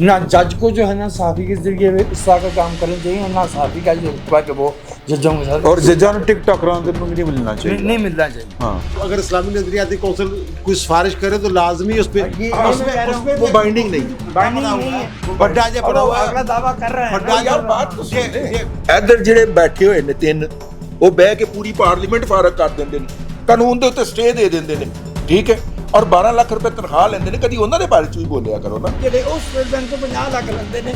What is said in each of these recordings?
ना जज को जो है ना साफी के जरिए इस तरह का काम करना चाहिए, और ना साफी का ये रुतबा कि वो जजों के साथ, और जजां टिक टॉक नहीं मिलना चाहिए, नहीं मिलना चाहिए। हाँ अगर इस्लामी नजरियाती कौंसिल कोई सिफारिश करे तो लाजमी उस पर वो बाइंडिंग नहीं है। बड़ा जे पड़ा हुआ अगला दावा कर रहे हैं बड़ा यार बात तो सुन ले, इधर ਜਿਹੜੇ ਬੈਠੇ ਹੋਏ ਨੇ ਤਿੰਨ, ਉਹ ਬਹਿ ਕੇ ਪੂਰੀ ਪਾਰਲੀਮੈਂਟ ਫਾਰਗ ਕਰ ਦਿੰਦੇ ਨੇ, ਕਾਨੂੰਨ ਦੇ ਉੱਤੇ ਸਟੇ ਦੇ ਦਿੰਦੇ ਨੇ, ਠੀਕ ਹੈ, ਔਰ 12 ਲੱਖ ਰੁਪਏ ਤਨਖਾਹ ਲੈਂਦੇ ਨੇ, ਕਦੀ ਉਹਨਾਂ ਦੇ ਬਾਰੇ ਚ ਵੀ ਬੋਲਿਆ ਕਰੋ ਨਾ। ਜਿਹੜੇ ਉਸ ਪ੍ਰੈਜ਼ੀਡੈਂਟ ਤੋਂ 50 ਲੱਖ ਲੈਂਦੇ ਨੇ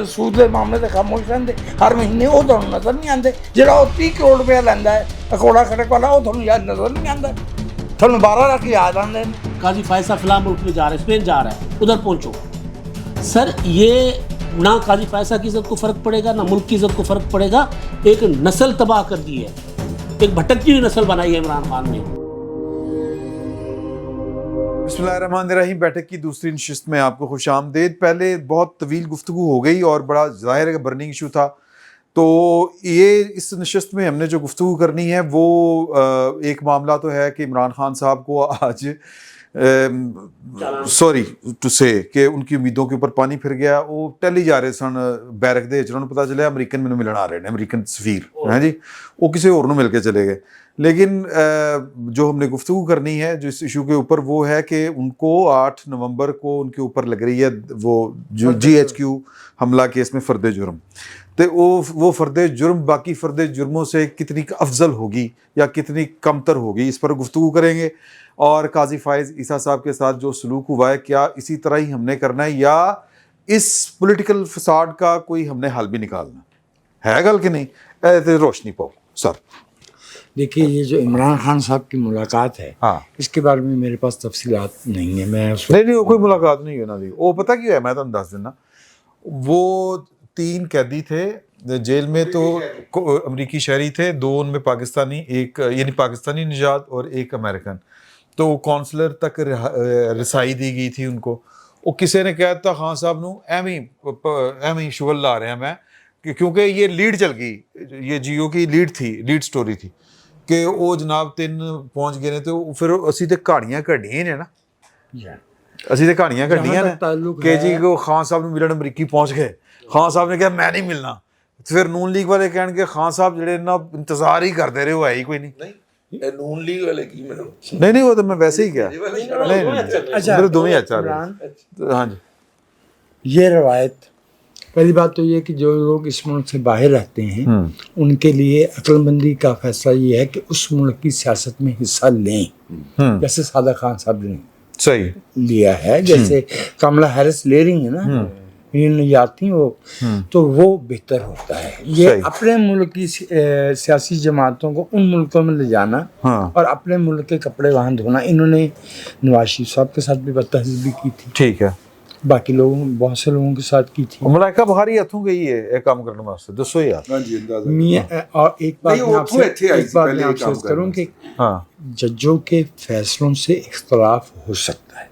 ਸੂਦ ਦੇ ਮਾਮਲੇ ਤੇ ਖਾਮੋਸ਼ ਰਹਿੰਦੇ ਹਰ ਮਹੀਨੇ, ਉਹ ਤੁਹਾਨੂੰ ਨਜ਼ਰ ਨਹੀਂ ਆਉਂਦੇ। ਜਿਹੜਾ ਉਹ 30 ਕਰੋੜ ਰੁਪਇਆ ਲੈਂਦਾ ਹੈ ਅਕੋੜਾ ਖੜਕ ਵਾਲਾ, ਉਹ ਤੁਹਾਨੂੰ ਯਾਦ ਨਜ਼ਰ ਨਹੀਂ ਆਉਂਦਾ, ਤੁਹਾਨੂੰ 12 ਲੱਖ याद आते हैं। काजी फैसला फिलहाल मुल्क में जा रहा है, स्पेन जा रहा है, उधर पहुंचो सर। ये ना काजी फैसला की इज्जत को फ़र्क पड़ेगा, ना मुल्क की इज्जत को फ़र्क पड़ेगा। एक नस्ल तबाह कर दी है, एक भटकती हुई नस्ल बनाई है इमरान खान ने। बिस्मिल्लाहिर्रहमानिर्रहीम। बैठक की दूसरी नशिस्त में आपको खुश आमदेद। पहले बहुत तवील गुफ्तगू हो गई और बड़ा ज़ाहिर है कि बर्निंग इशू था, तो ये इस नशिस्त में हमने जो गुफ्तगू करनी है वो एक मामला तो है कि इमरान खान साहब को आज सॉरी टू से कि उनकी उम्मीदों के ऊपर पानी फिर गया। वो टैली जा रहे सन बैरक दे, जिन्होंने पता चला अमरीकन मैनू मिलन आ रहे हैं, अमरीकन सफीर हैं जी, वो किसी और मिल के चले गए। लेकिन जो हमने गुफ्तगू करनी है जो इस इशू के ऊपर, वो है कि उनको 8 नवंबर को उनके ऊपर लग रही है वो जो GHQ हमला केस में फ़र्द जुर्म, तो वो फ़र्द जुर्म बाकी फ़र्द जुर्मों से कितनी अफजल होगी या कितनी कमतर होगी, इस पर गुफ्तगू करेंगे। और काजी फ़ाइज़ ईसा साहब के साथ जो सलूक हुआ है, क्या इसी तरह ही हमने करना है या इस पॉलिटिकल फसाड का कोई हमने हल भी निकालना है, गल कि नहीं? रोशनी पाओ सर। देखिए, ये जो इमरान खान साहब की मुलाकात है, हाँ, इसके बारे में मेरे पास तफसीलात नहीं है। मैं नहीं वो कोई मुलाकात नहीं है ना दी। वो पता क्यों है, मैं तो दस देना, वो 3 कैदी थे जेल में, तो अमरीकी शहरी थे, 2 उनमें पाकिस्तानी, एक यानी पाकिस्तानी निजात और एक अमेरिकन। तो कौंसलर तक रसाई दी गई थी उनको। वो किसी ने कहा था खान साहब नू एवं शुगल ला रहे हैं मैं, क्योंकि ये लीड चल गई, ये जियो की लीड स्टोरी थी कि वो जनाब 3 पहुँच गए ने, तो फिर असी तो कहानियाँ कढ़ियां ने ना, असी तो कहानियाँ कढ़ियां ने कि जी को खान साहब ने मिलन अमरीकी पहुँच गए, खान साहब ने कहा मैं नहीं मिलना, फिर नून लीग वाले कहणगे खान साहब जिहड़े ना इंतजार ही करते रहे, वो है ही कोई नहीं। नून लीग वाले की मैडम नहीं वो तो मैं वैसे ही क्या नहीं अच्छा मेरे दोनों ही अच्छा रहे। हाँ जी, ये रवायत, पहली बात तो ये कि जो लोग इस मुल्क से बाहर रहते हैं उनके लिए अक्लमंदी का फैसला ये है कि उस मुल्क की सियासत में हिस्सा लें, जैसे सादा खान साहब ने सही लिया है, जैसे कमला हैरिस ले रही है ना, जाती हो, तो वो बेहतर होता है। ये अपने मुल्क की सियासी जमातों को उन मुल्कों में ले जाना, हाँ, और अपने मुल्क के कपड़े वहाँ धोना, इन्होंने नवाज शरीफ साहब के साथ भी बदतहज़ीबी की थी, ठीक है, बाकी लोगों बहुत से लोगों के साथ की थी। मलाइका बुखारी हथों गई है एक काम करने वास्ते, दसो यार। और एक बात मैं आपसे करूँ कि जजों के फैसलों से इख्तलाफ हो सकता है,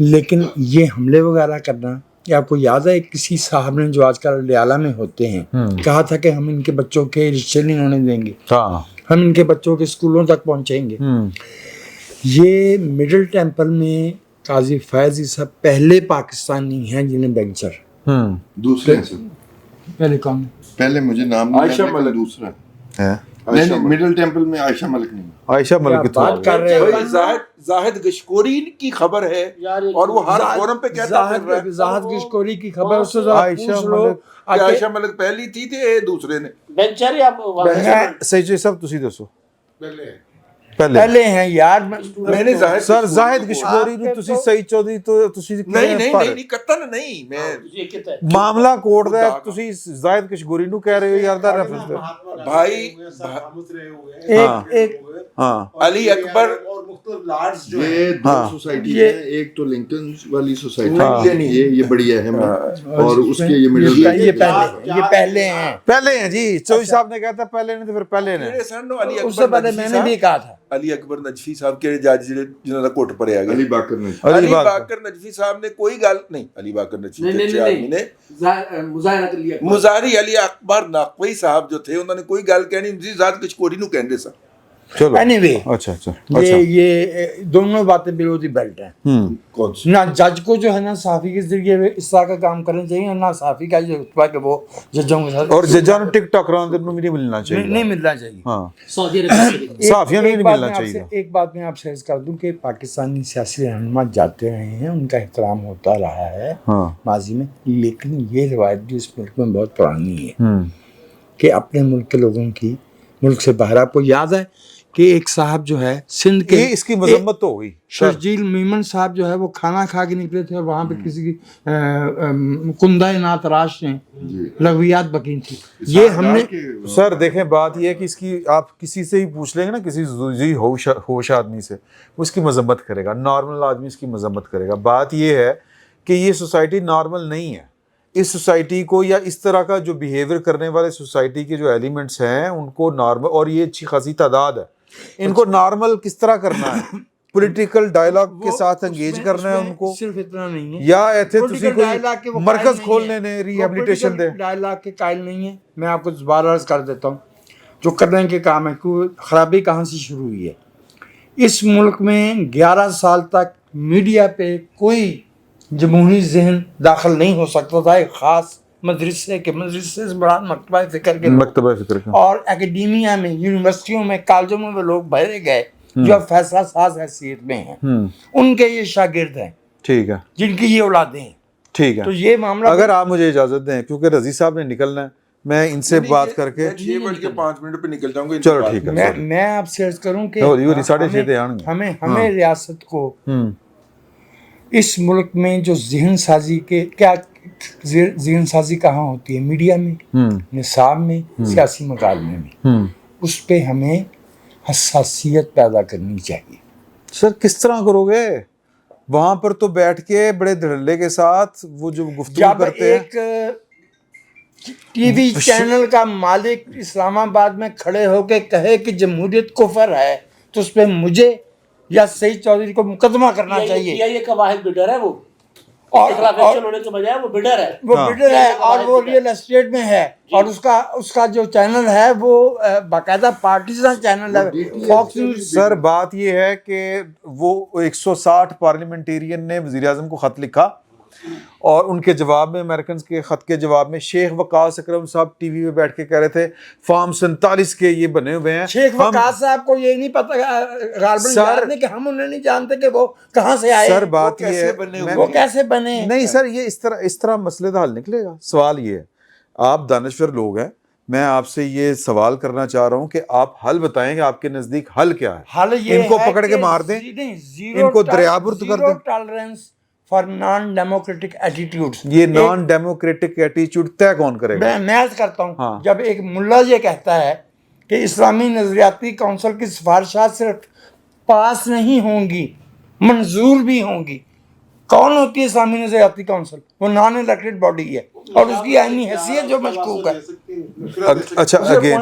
लेकिन ये हमले वगैरह करना, या आपको याद है किसी साहब ने जो आजकल अलियाला में होते हैं कहा था कि हम इनके बच्चों के रिश्ते नहीं होने देंगे, हम इनके बच्चों के स्कूलों तक पहुंचेंगे। ये मिडिल टेम्पल में काजी फैज ईसा पहले पाकिस्तानी हैं जिन्हें बेंचर, दूसरे पहले कौन? पहले मुझे नाम आयशा मलिक दूसरा है, नहीं मिडिल टेम्पल में आयशा मलिक नहीं, आयशा मलिक बात कर रहे हैं। जाहिद गशकोरी की खबर है और वो हर फोरम पे कहता है जाहिद गशकोरी की खबर, उससे आयशा मलिक पहली थी थे दूसरे ने बेंचर या सही सब तुसी दसो पहले हैं यार। मैंने सर जाहिद गशकोरी ਨੂੰ ਤੁਸੀਂ ਸਹੀ ਚੌਧਰੀ ਤੋਂ ਤੁਸੀਂ नहीं कतन नहीं, मैं मामला कोर्ट ਦਾ, ਤੁਸੀਂ जाहिद गशकोरी ਨੂੰ ਕਹਿ ਰਹੇ ਹੋ यार ਦਾ रेफरेंस भाई एक हाँ अली अकबर और मुख्तलिफ लार्ड्स जो ये 2 सोसाइटी है, एक तो लिंकन वाली सोसाइटी, ये बड़ी अहम है, और उसके ये मिडिल, ये पहले हैं जी। चौधरी साहब ने कहा था पहले ने, तो फिर पहले ने, उससे पहले मैंने भी कहा था। अली अकबर नजफी साहब के जज जिन्हों का कोट भरिया गया, अली बाकर नजफी साहब ने कोई गल नहीं, अली बाकर नजफी आदमी ने मुजाहिर अली अकबर नकवी साहब जो थे उन्होंने कोई गल कहनी नहीं, जाहिद गशकोरी नूं कहंदे सन, چلو Anyway, اچھا اچھا یہ دونوں باتیں بلو دی بیلٹ ہیں. کون سی؟ نہ جج کو جو ہے نا صحافی کے ذریعے اس طرح کا کام کرنا چاہیے, اور نہ صحافی کا یہ رتبہ کہ وہ ججوں کے ساتھ اور ججاں نے ٹک ٹاک رہا دن میں نہیں ملنا چاہیے, نہیں ملنا چاہیے. ہاں سعودی عرب صحافیوں نے نہیں ملنا چاہیے. ایک بات میں آپ سے عرض کر دوں کہ پاکستانی سیاسی رہنما جاتے رہے ہیں, ان کا احترام ہوتا رہا ہے ماضی میں, لیکن یہ روایت بھی اس ملک میں بہت پرانی ہے کہ اپنے ملک کے لوگوں کی ملک سے باہر. آپ کو یاد ہے کہ ایک صاحب جو ہے سندھ کے, یہ اس کی مذمت تو ہو گئی, شرجیل میمن صاحب جو ہے وہ کھانا کھا کے نکلے تھے اور وہاں پہ کسی کی کندہ نات راش نے لغویات بکی تھی. یہ ہم نے سر دیکھیں بات یہ ہے کہ اس کی آپ کسی سے ہی پوچھ لیں گے نا, کسی ہوش آدمی سے, وہ اس کی مذمت کرے گا, نارمل آدمی اس کی مذمت کرے گا. بات یہ ہے کہ یہ سوسائٹی نارمل نہیں ہے. اس سوسائٹی کو یا اس طرح کا جو بیہیویئر کرنے والے سوسائٹی کے جو ایلیمنٹس ہیں ان کو نارمل, اور یہ اچھی خاصی تعداد ہے, ان کو نارمل کس طرح کرنا ہے, پولیٹیکل ڈائلاگ کے ساتھ انگیج کرنا ہے ان کو, صرف اتنا نہیں ہے یا ایتھے تسی کوئی مرکز کھولنے نے ریہیبلیٹیشن دے. ڈائلاگ کے قائل نہیں ہے. میں آپ کو بار عرض کر دیتا ہوں جو کرنے کے کام ہے کہ خرابی کہاں سے شروع ہوئی ہے. اس ملک میں 11 سال تک میڈیا پہ کوئی جمہوری ذہن داخل نہیں ہو سکتا تھا, ایک خاص مدرسے کے مدرسے سے بڑا مکتبہ فکر کے مکتبہ فکر کا, اور اکیڈیمیا میں, یونیورسٹیوں میں, کالجوں میں وہ لوگ بھرے گئے جو اب فیصلہ ساز حیثیت میں ہیں. ان کے یہ شاگرد ہیں, ٹھیک ہے, جن کی یہ اولادیں ہیں. ٹھیک ہے. تو یہ معاملہ, اگر آپ مجھے اجازت دیں کیونکہ رضی صاحب نے نکلنا ہے, میں ان سے بات کر کے 6:05 پہ نکل جاؤں گا. چلو ٹھیک ہے. میں آپ سے عرض کروں کہ 6:30 ہمیں ریاست کو اس ملک میں جو ذہن سازی کے کیا ذہن سازی کہاں ہوتی ہے, میڈیا میں, نصاب میں, سیاسی مکالمے میں, اس پہ ہمیں حساسیت پیدا کرنی چاہیے. سر کس طرح کرو گے؟ وہاں پر تو بیٹھ کے بڑے دھڑلے کے ساتھ وہ جو گفتگو کرتے ہیں. ایک ٹی وی چینل کا مالک اسلام آباد میں کھڑے ہو کے کہے کہ جمہوریت کفر ہے, تو اس پہ مجھے یا سعید چودھری کو مقدمہ کرنا چاہیے. یہ کا واحد بڈر ہے وہ, اور ہونے کے بجائے وہ بڈر ہے, وہ بڈر ہے اور وہ ریئل اسٹیٹ میں ہے, اور اس کا جو چینل ہے وہ باقاعدہ پارٹیزن چینل ہے, فاکس نیوز. سر بات یہ ہے کہ وہ 160 پارلیمنٹیرین نے وزیر اعظم کو خط لکھا, اور ان کے جواب میں, امریکنز کے خط کے جواب میں, شیخ وقاص اکرم صاحب ٹی وی پہ بیٹھ کے کہہ رہے تھے فارم 47 کے یہ بنے ہوئے ہیں. شیخ وقاص صاحب کو یہ نہیں پتا غالباً یاد نہیں کہ ہم انہیں نہیں جانتے کہ وہ کہاں سے آئے. سر بات یہ ہے وہ کیسے بنے. نہیں سر, یہ اس طرح مسئلے کا حل نکلے گا. سوال یہ ہے, آپ دانشور لوگ ہیں, میں آپ سے یہ سوال کرنا چاہ رہا ہوں کہ آپ حل بتائیں کہ آپ کے نزدیک حل کیا ہے. حل یہ ان کو پکڑ کے مار دیں, ان کو دریابرد کر دیں. Tolerance for non democratic attitudes. یہ نان ڈیموکریٹک ایٹیٹیوڈ طے کون کرے گا؟ میں عرض کرتا ہوں, جب ایک ملا یہ کہتا ہے کہ اسلامی نظریاتی کونسل کی سفارشات صرف پاس نہیں ہوں گی, منظور بھی ہوں گی. کون ہوتی ہے اسلامی نظریاتی کونسل؟ وہ نان الیکٹڈ باڈی ہے, اور اس کی آئینی حیثیت جو مشکوک ہے. اچھا اگین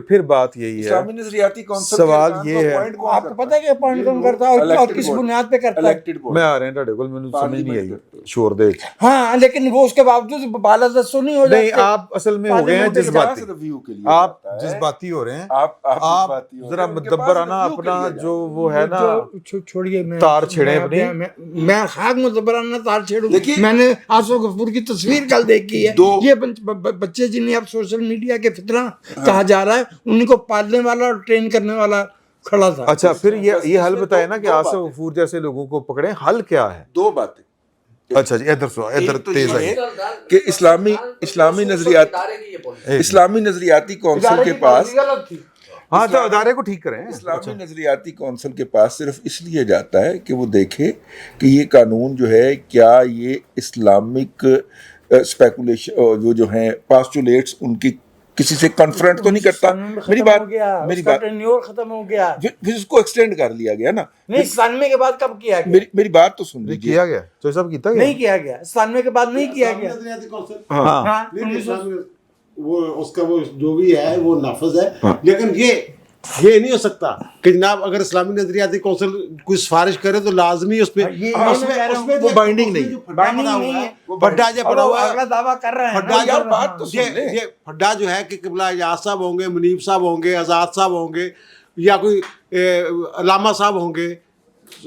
پھر بات یہی ہے, اسلامی نظریاتی کونسل سوال یہ ہے, آپ کو پتہ ہے کہ اپوائنٹ کون کرتا ہے اور کس بنیاد پہ کرتا ہے؟ میں آ رہے ہیں ڈاڈے کو, میں سمجھ نہیں آئی شور دے. ہاں, لیکن وہ اس کے باوجود بالادستوں نہیں ہو جاتے. نہیں, آپ اصل میں ہو گئے ہیں جذباتی, آپ جذباتی ہو رہے ہیں. آپ ذرا مدبرانہ اپنا جو وہ ہے نا, چھوڑیے, تار چھیڑیں اپنی. میں خاک مدبرانہ تار چھیڑوں. میں نے آصف غفور کی تصویر کل دیکھی ہے. یہ بچے جنہیں اب سوشل میڈیا کے فتنہ کہا جا رہا ہے, انہیں کو پالنے والا اور ٹرین کرنے والا کھڑا تھا. اچھا, پھر یہ حل بتائے نا کہ آصف غفور جیسے لوگوں کو پکڑیں, حل کیا ہے؟ 2 باتیں. اچھا جی, ادھر تیز آئیے. کہ اسلامی نظریاتی کونسل کے پاس, ہاں تو ادارے کو ٹھیک کریں. اسلامی نظریاتی کونسل کے پاس صرف اس لیے جاتا ہے کہ وہ دیکھے کہ یہ قانون جو ہے کیا یہ اسلامک اسپیکولیشن وہ جو ہیں پاسچولیٹس ان کی کسی سے کنفرنٹ تو نہیں کرتا. میری بات ختم ہو گیا, پھر اس کو ایکسٹینڈ کر لیا گیا نا. نہیں, 97 کے بعد کب کیا گیا؟ میری بات تو سن لیجیے. کیا گیا تو سب کیتا گیا, نہیں کیا گیا 97 کے بعد, نہیں کیا گیا. ہاں, وہ اس کا وہ جو بھی ہے وہ نافذ ہے, لیکن یہ نہیں ہو سکتا کہ جناب اگر اسلامی نظریاتی کونسل کوئی سفارش کرے تو لازمی اس پہ وہ بائنڈنگ نہیں ہے. پھڈا جو پڑا ہوا اگلا دعویٰ کر رہے ہیں, پھڈا جو ہے کہ قبلہ اجاز صاحب ہوں گے, منیب صاحب ہوں گے, آزاد صاحب ہوں گے, या कोई अलामा साहब होंगे,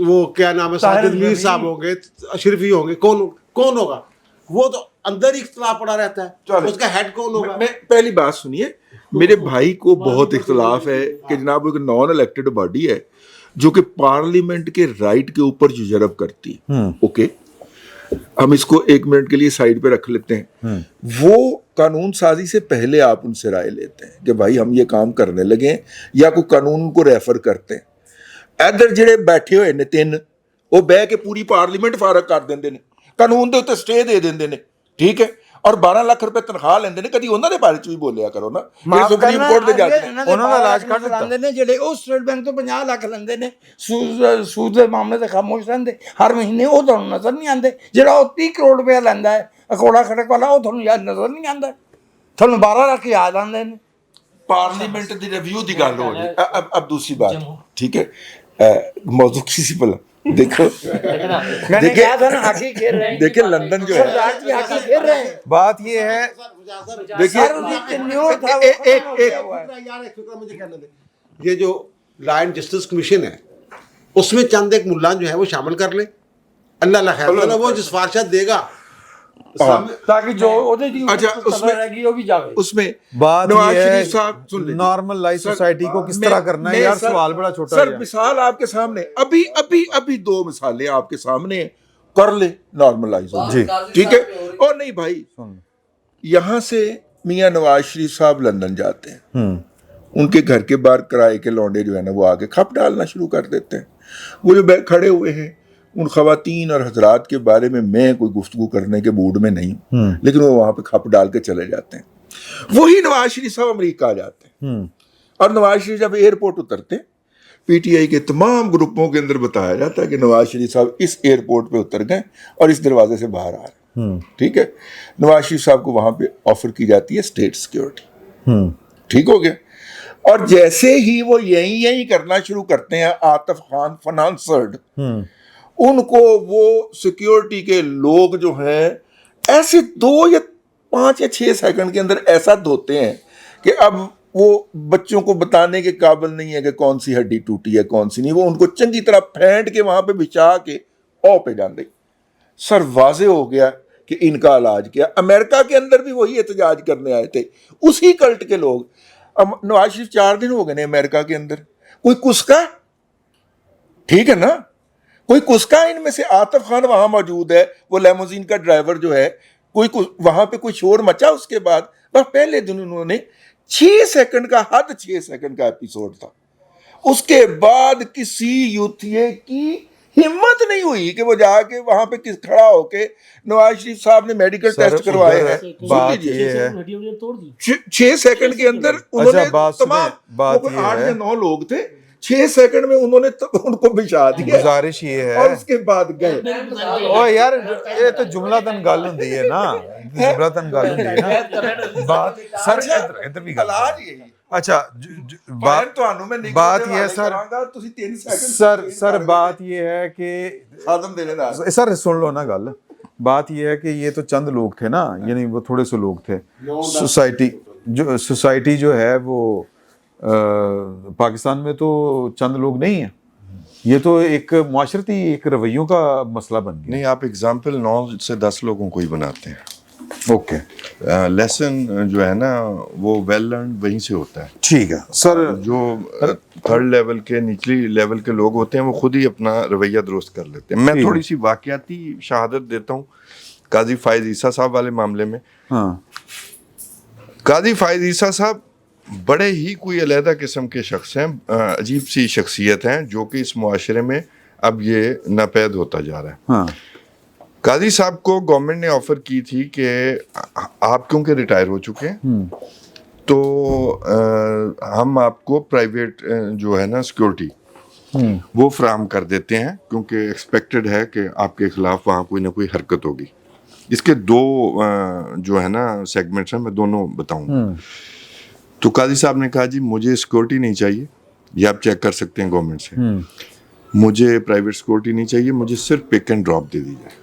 वो क्या नाम है, साजिद मीर साहब होंगे, अशरफी होंगे, कौन होगा? वो तो अंदर ही इख्तलाफ पड़ा रहता है, उसका हेड कौन होगा? मैं पहली बात सुनिए, मेरे भाई को बहुत इख्तलाफ है कि जनाब एक नॉन इलेक्टेड बॉडी है जो कि पार्लियामेंट के राइट के ऊपर जुजरब करती है। ओके, हम इसको 1 मिनट के लिए साइड पे रख लेते हैं। वो कानून साजी से पहले आप उनसे राय लेते हैं कि भाई हम ये काम करने लगे, या कोई कानून को रेफर करते हैं। इधर ਜਿਹੜੇ बैठे हुए ने 3 वो बह के पूरी पार्लीमेंट फारग कर ਦਿੰਦੇ ਨੇ, ਕਾਨੂੰਨ ਦੇ ਉੱਤੇ ਸਟੇ ਦੇ ਦਿੰਦੇ ਨੇ, ਠੀਕ ਹੈ, ਔਰ 12 ਲੱਖ ਰੁਪਏ ਤਨਖਾਹ ਲੈਂਦੇ ਨੇ। ਕਦੀ ਉਹਨਾਂ ਦੇ ਬਾਰੇ ਚ ਵੀ ਬੋਲਿਆ ਕਰੋ ਨਾ, ਜਿਹੜੇ ਸੁਪਰੀਮ ਕੋਰਟ ਦੇ ਜੱਜ ਨੇ, ਉਹਨਾਂ ਦਾ ਇਲਾਜ ਕੱਢ ਲੈਂਦੇ ਨੇ, ਜਿਹੜੇ ਉਹ ਸਟੇਟ ਬੈਂਕ ਤੋਂ 50 ਲੱਖ ਲੈਂਦੇ ਨੇ, ਸੂਦ ਦੇ ਮਾਮਲੇ ਤੇ ਖਾਮੋਸ਼ ਰਹਿੰਦੇ ਹਰ ਮਹੀਨੇ, ਉਹ ਤੁਹਾਨੂੰ ਨਜ਼ਰ ਨਹੀਂ ਆਉਂਦੇ। ਜਿਹੜਾ ਉਹ 30 ਕਰੋੜ ਰੁਪਇਆ ਲੈਂਦਾ ਹੈ ਅਕੋੜਾ ਖੜਕ ਵਾਲਾ, ਉਹ ਤੁਹਾਨੂੰ ਯਾਦ ਨਜ਼ਰ ਨਹੀਂ ਆਉਂਦਾ, ਤੁਹਾਨੂੰ 12 ਲੱਖ ਯਾਦ ਆਉਂਦੇ ਨੇ। पार्लियामेंट की रिव्यू की गल हो रही। अब दूसरी बात, ठीक है, मौजूद किसी पर देखो, मैंने कहा था ना हॉकी खेल रहे हैं, देखिए लंदन जो है, सरदार जी हॉकी खेल रहे हैं। बात ये है, देखिए मुझे कहने दे, ये जो लॉ एंड जस्टिस कमीशन है उसमें चंद एक मुल्ला जो है वो शामिल कर ले, अल्लाह खैर वो जो सिफारिशात देगा ताकि जो अच्छा उसमें रहेगी वो भी जावे। उसमें बात नवाज ये शरीफ साहब सुन है लीजिए, नॉर्मल लाइफ सोसाइटी को किस तरह करना है यार, सवाल बड़ा छोटा सर है। मिसाल आपके सामने अभी अभी अभी 2 मिसालें आपके सामने कर ले, नॉर्मलाइज जी, ठीक है। और नहीं भाई, यहाँ से मियाँ नवाज शरीफ साहब लंदन जाते हैं, उनके घर के बाहर किराए के लौंडे जो है ना वो आके खप डालना शुरू कर देते हैं। वो जो खड़े हुए हैं, उन खवातीन और हजरात के बारे में मैं कोई गुफ्तगू करने के मूड में नहीं हूँ, लेकिन वो वहां पे खप डाल के चले जाते हैं। वही नवाज शरीफ साहब अमेरिका आ जाते हैं, और नवाज शरीफ जब एयरपोर्ट उतरते हैं, पीटीआई के तमाम ग्रुपों के अंदर बताया जाता है कि नवाज शरीफ साहब इस एयरपोर्ट पे उतर गए और इस दरवाजे से बाहर आ रहे हैं, ठीक है। नवाज शरीफ साहब को वहां पे ऑफर की जाती है स्टेट सिक्योरिटी, ठीक हो गया। और जैसे ही वो यही करना शुरू करते हैं, आतिफ खान फाइनेंसर्ड, उनको वो सिक्योरिटी के लोग जो हैं ऐसे 2 या 5 या 6 सेकंड के अंदर ऐसा धोते हैं कि अब वो बच्चों को बताने के काबिल नहीं है कि कौन सी हड्डी टूटी है कौन सी नहीं। वो उनको चंगी तरह फेंट के वहां पे बिछा के पे जान दे। सर वाजे हो गया कि इनका इलाज किया। अमेरिका के अंदर भी वही एहतजाज करने आए थे, उसी कल्ट के लोग। अब नवाज शरीफ 4 दिन हो गए अमेरिका के अंदर, कोई कुसका, ठीक है ना, कोई कुसका इनमें से। आतिफ खान वहां मौजूद है, वो लेमोजीन का ड्राइवर जो है, कोई वहां पे कोई शोर मचा। उसके बाद बस पहले दिन उन्होंने 6 सेकंड का, हद 6 सेकंड का एपिसोड था। उसके बाद किसी यूथिये की हिम्मत नहीं हुई कि वो जाके वहां पे खड़ा होके नवाज शरीफ साहब ने मेडिकल टेस्ट करवाए हैं। बात ये है 6 सेकंड के अंदर उन्होंने तमाम 8 या 9 लोग थे, 6 सेकंड में उन्होंने उनको बिछा दिया। गुजारिश ये है, और उसके बाद गए। ओ यार ये तो जुमलातन गल हुंदी है ना, जुमलातन गल हुंदी है ना। बात सर इधर भी गल अच्छा बात ये है सर बात ये है कि सर सुन लो ना गल। बात ये है कि ये तो चंद लोग थे ना, यानी वो थोड़े से लोग थे। सोसाइटी जो है वो पाकिस्तान में तो चंद लोग नहीं है, ये तो एक मुआशरती एक रवैयों का मसला बन गया। नहीं, आप एग्जाम्पल 9 से 10 लोगों को ही बनाते हैं। ओके, लेसन जो है ना वो वेल लर्न वहीं से होता है। ठीक है सर। जो 3rd लेवल के, निचली लेवल के लोग होते हैं वो खुद ही अपना रवैया दुरुस्त कर लेते हैं। मैं थोड़ी सी वाकयाती शहादत देता हूँ काजी फायज ईसा साहब वाले मामले में। हाँ, काजी फायज ईसा साहब बड़े ही कोई अलहदा किस्म के शख्स हैं, अजीब सी शख्सियत हैं, जो कि इस मुआशरे में अब ये नापैद होता जा रहा है। हाँ। काजी साहब को गवर्नमेंट ने ऑफर की थी कि आप क्योंकि रिटायर हो चुके हैं तो हम आपको प्राइवेट जो है ना सिक्योरिटी वो फ्राहम कर देते हैं, क्योंकि एक्सपेक्टेड है कि आपके खिलाफ वहाँ कोई ना कोई हरकत होगी। इसके 2 जो है ना सेगमेंट्स हैं, मैं दोनों बताऊंगा। तो काजी साहब ने कहा जी मुझे सिक्योरिटी नहीं चाहिए, ये आप चेक कर सकते हैं गवर्नमेंट से। मुझे प्राइवेट सिक्योरिटी नहीं चाहिए, मुझे सिर्फ पिक एंड ड्रॉप दे दी जाए।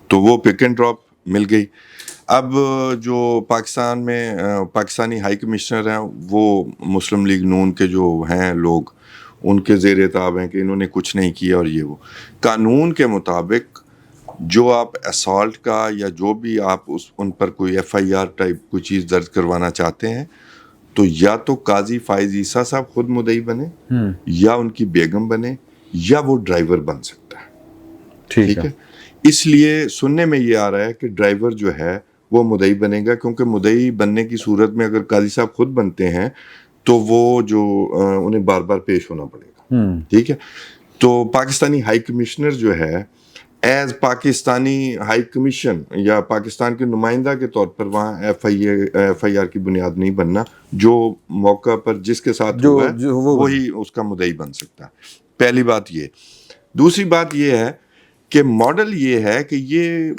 तो वो पिक एंड ड्रॉप मिल गई। اب جو پاکستان میں پاکستانی ہائی کمشنر ہیں وہ مسلم لیگ نون کے جو ہیں لوگ ان کے زیر تاب ہیں کہ انہوں نے کچھ نہیں کیا اور یہ وہ. قانون کے مطابق جو آپ اسالٹ کا یا جو بھی آپ ان پر کوئی FIR ٹائپ کوئی چیز درج کروانا چاہتے ہیں تو یا تو قاضی فائز عیسیٰ صاحب خود مدعی بنے یا ان کی بیگم بنے یا وہ ڈرائیور بن سکتا ہے. ٹھیک ہے. اس لیے سننے میں یہ آ رہا ہے کہ ڈرائیور جو ہے وہ مدعی بنے گا, کیونکہ مدعی بننے کی صورت میں اگر قاضی صاحب خود بنتے ہیں تو وہ جو انہیں بار بار پیش ہونا پڑے گا. ٹھیک ہے. تو پاکستانی ہائی کمشنر جو ہے ایز پاکستانی ہائی کمیشن یا پاکستان کے نمائندہ کے طور پر وہاں FIR کی بنیاد نہیں بننا, جو موقع پر جس کے ساتھ ہوا ہے وہی اس کا مدعی بن سکتا ہے. پہلی بات یہ. دوسری بات یہ ہے کہ ماڈل یہ ہے کہ یہ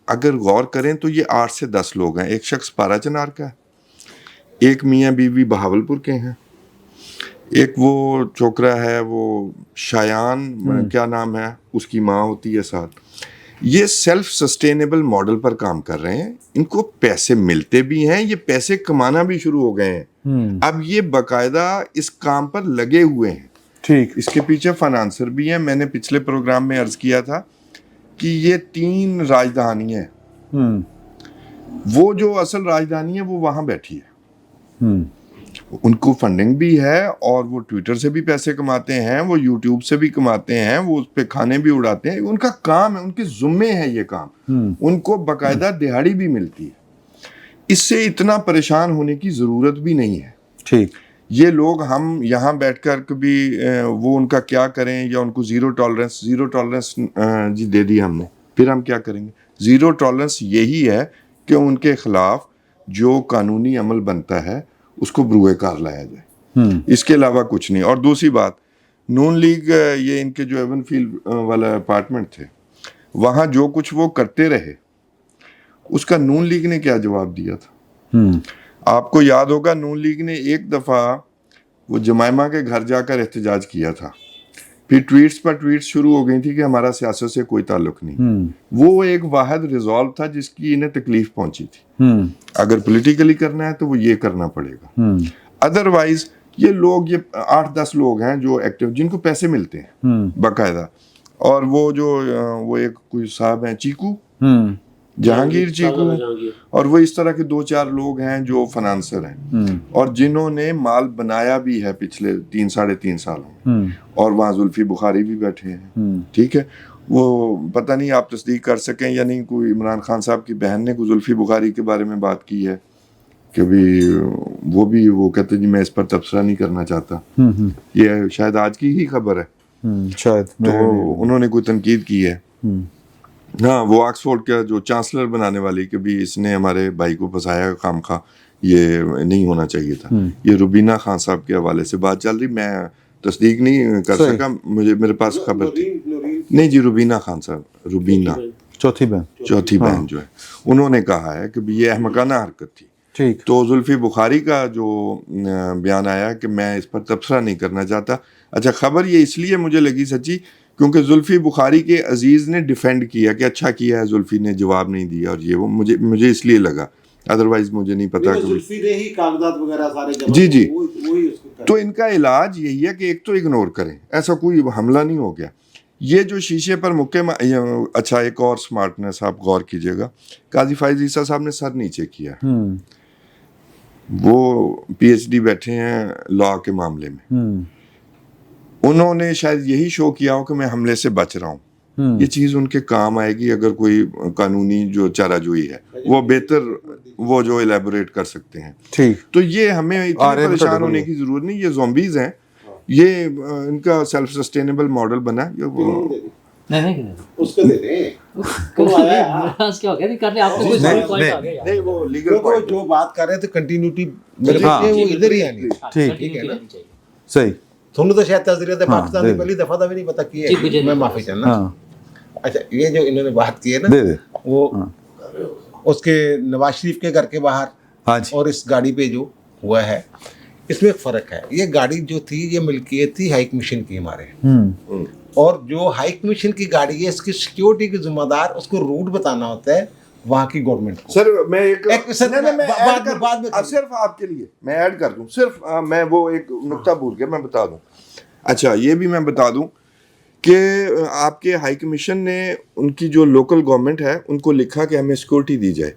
اگر غور کریں تو یہ 8 سے 10 لوگ ہیں. ایک شخص پارا چنار کا ہے, ایک میاں بیوی بہاولپور کے ہیں, ایک وہ چھوکرا ہے وہ شایان کیا نام ہے اس کی ماں ہوتی ہے ساتھ. یہ سیلف سسٹینیبل ماڈل پر کام کر رہے ہیں. ان کو پیسے ملتے بھی ہیں, یہ پیسے کمانا بھی شروع ہو گئے ہیں. اب یہ باقاعدہ اس کام پر لگے ہوئے ہیں. ٹھیک. اس کے پیچھے فنانسر بھی ہیں. میں نے پچھلے پروگرام میں عرض کیا تھا کہ یہ 3 راجدھانی ہیں. وہ جو اصل راجدھانی ہے وہ وہاں بیٹھی ہے. ان کو فنڈنگ بھی ہے اور وہ ٹویٹر سے بھی پیسے کماتے ہیں, وہ یوٹیوب سے بھی کماتے ہیں, وہ اس پہ کھانے بھی اڑاتے ہیں. ان کا کام ہے, ان کے ذمے ہے یہ کام. ان کو باقاعدہ دہاڑی بھی ملتی ہے. اس سے اتنا پریشان ہونے کی ضرورت بھی نہیں ہے. ٹھیک. یہ لوگ ہم یہاں بیٹھ کر کبھی وہ ان کا کیا کریں یا ان کو زیرو ٹالرنس جی دے دی ہم نے, پھر ہم کیا کریں گے. زیرو ٹالرنس یہی ہے کہ ان کے خلاف جو قانونی عمل بنتا ہے اس کو بروئے کار لایا جائے. اس کے علاوہ کچھ نہیں. اور دوسری بات, نون لیگ یہ ان کے جو ایون فیلڈ والا اپارٹمنٹ تھے وہاں جو کچھ وہ کرتے رہے اس کا نون لیگ نے کیا جواب دیا تھا. آپ کو یاد ہوگا نون لیگ نے ایک دفعہ وہ جمائمہ کے گھر جا کر احتجاج کیا تھا, پھر ٹویٹس پر ٹویٹس شروع ہو گئی تھی کہ ہمارا سیاست سے کوئی تعلق نہیں. وہ ایک واحد ریزالو تھا جس کی انہیں تکلیف پہنچی تھی. اگر پولیٹیکلی کرنا ہے تو وہ یہ کرنا پڑے گا. ادروائز یہ لوگ یہ 8-10 لوگ ہیں جو ایکٹیو, جن کو پیسے ملتے ہیں باقاعدہ. اور وہ جو وہ ایک کوئی صاحب ہیں چیکو, جہانگیر چیکو, اور وہ اس طرح کے 2-4 لوگ ہیں جو فنانسر ہیں اور جنہوں نے مال بنایا بھی ہے پچھلے 3-3.5 سالوں میں. اور وہاں زلفی بخاری بھی بیٹھے ہیں. ٹھیک ہے. وہ پتہ نہیں آپ تصدیق کر سکیں یا نہیں, کوئی عمران خان صاحب کی بہن نے کوئی زلفی بخاری کے بارے میں بات کی ہے کہ وہ کہتے جی میں اس پر تبصرہ نہیں کرنا چاہتا. یہ شاید آج کی ہی خبر ہے شاید. تو انہوں نے کوئی تنقید کی ہے. ہاں, وہ آکسفورڈ کا جو چانسلر بنانے والی کہ بھی اس نے ہمارے بھائی کو پھنسایا خام خواہ, یہ نہیں ہونا چاہیے تھا. یہ روبینہ خان صاحب کے حوالے سے بات چل رہی, میں تصدیق نہیں کر سکا, میرے پاس خبر تھی. نہیں جی, روبینہ خان صاحب, روبینہ چوتھی بہن جو ہے, انہوں نے کہا ہے کہ یہ احمقانہ حرکت تھی. ٹھیک. تو زلفی بخاری کا جو بیان آیا کہ میں اس پر تبصرہ نہیں کرنا چاہتا. اچھا, خبر یہ اس لیے مجھے لگی سچی کیونکہ زلفی بخاری کے عزیز نے ڈیفینڈ کیا کہ اچھا کیا ہے زلفی نے جواب نہیں دیا, اور یہ وہ مجھے اس لیے لگا, ادروائز مجھے نہیں پتا. زلفی نے ہی کاغذات وغیرہ سارے جی تو ان کا علاج یہی ہے کہ ایک تو اگنور کریں, ایسا کوئی حملہ نہیں ہو گیا. یہ جو شیشے پر مکے اچھا ایک اور سمارٹنس آپ غور کیجئے گا, قاضی فائز عیسیٰ صاحب نے سر نیچے کیا. وہ PhD بیٹھے ہیں لا کے معاملے میں, انہوں نے شاید یہی شو کیا ہو کہ میں حملے سے بچ رہا ہوں. یہ چیز ان کے کام آئے گی اگر کوئی قانونی جو چارہ جوئی ہے وہ بہتر وہ جو الیبوریٹ کر سکتے ہیں. ٹھیک. تو یہ ہمیں اتنے پریشان ہونے کی ضرورت نہیں. یہ زومبیز ہیں, یہ ان کا سیلف سسٹینیبل ماڈل بنا. اس کو دے دیں جو بات کر رہے تھے کنٹینیوٹی ادھر ہی آنی. ٹھیک ہے نا, صحیح. تمہیں تو شاید تذریعہ پاکستان کی پہلی دفعہ بھی نہیں پتا کی ہے, میں معافی چاہنا. اچھا, یہ جو انہوں نے بات کی ہے نا وہ اس کے نواز شریف کے گھر کے باہر اور اس گاڑی پہ جو ہوا ہے اس میں ایک فرق ہے. یہ گاڑی جو تھی یہ ملکیت تھی ہائی کمیشن کی ہمارے, اور جو ہائی کمیشن کی گاڑی ہے اس کی سیکیورٹی کے ذمہ دار اس کو روٹ بتانا ہوتا ہے वहाँ की गवर्नमेंट को। सर मैं एक सर, नहीं, मैं बाद ऐड में कर सिर्फ आपके लिए मैं ऐड कर दूं, सिर्फ मैं वो एक नुक्ता भूल गया, मैं बता दूं। अच्छा ये भी मैं बता दूं कि आपके हाई कमीशन ने उनकी जो लोकल गवर्नमेंट है उनको लिखा कि हमें सिक्योरिटी दी जाए,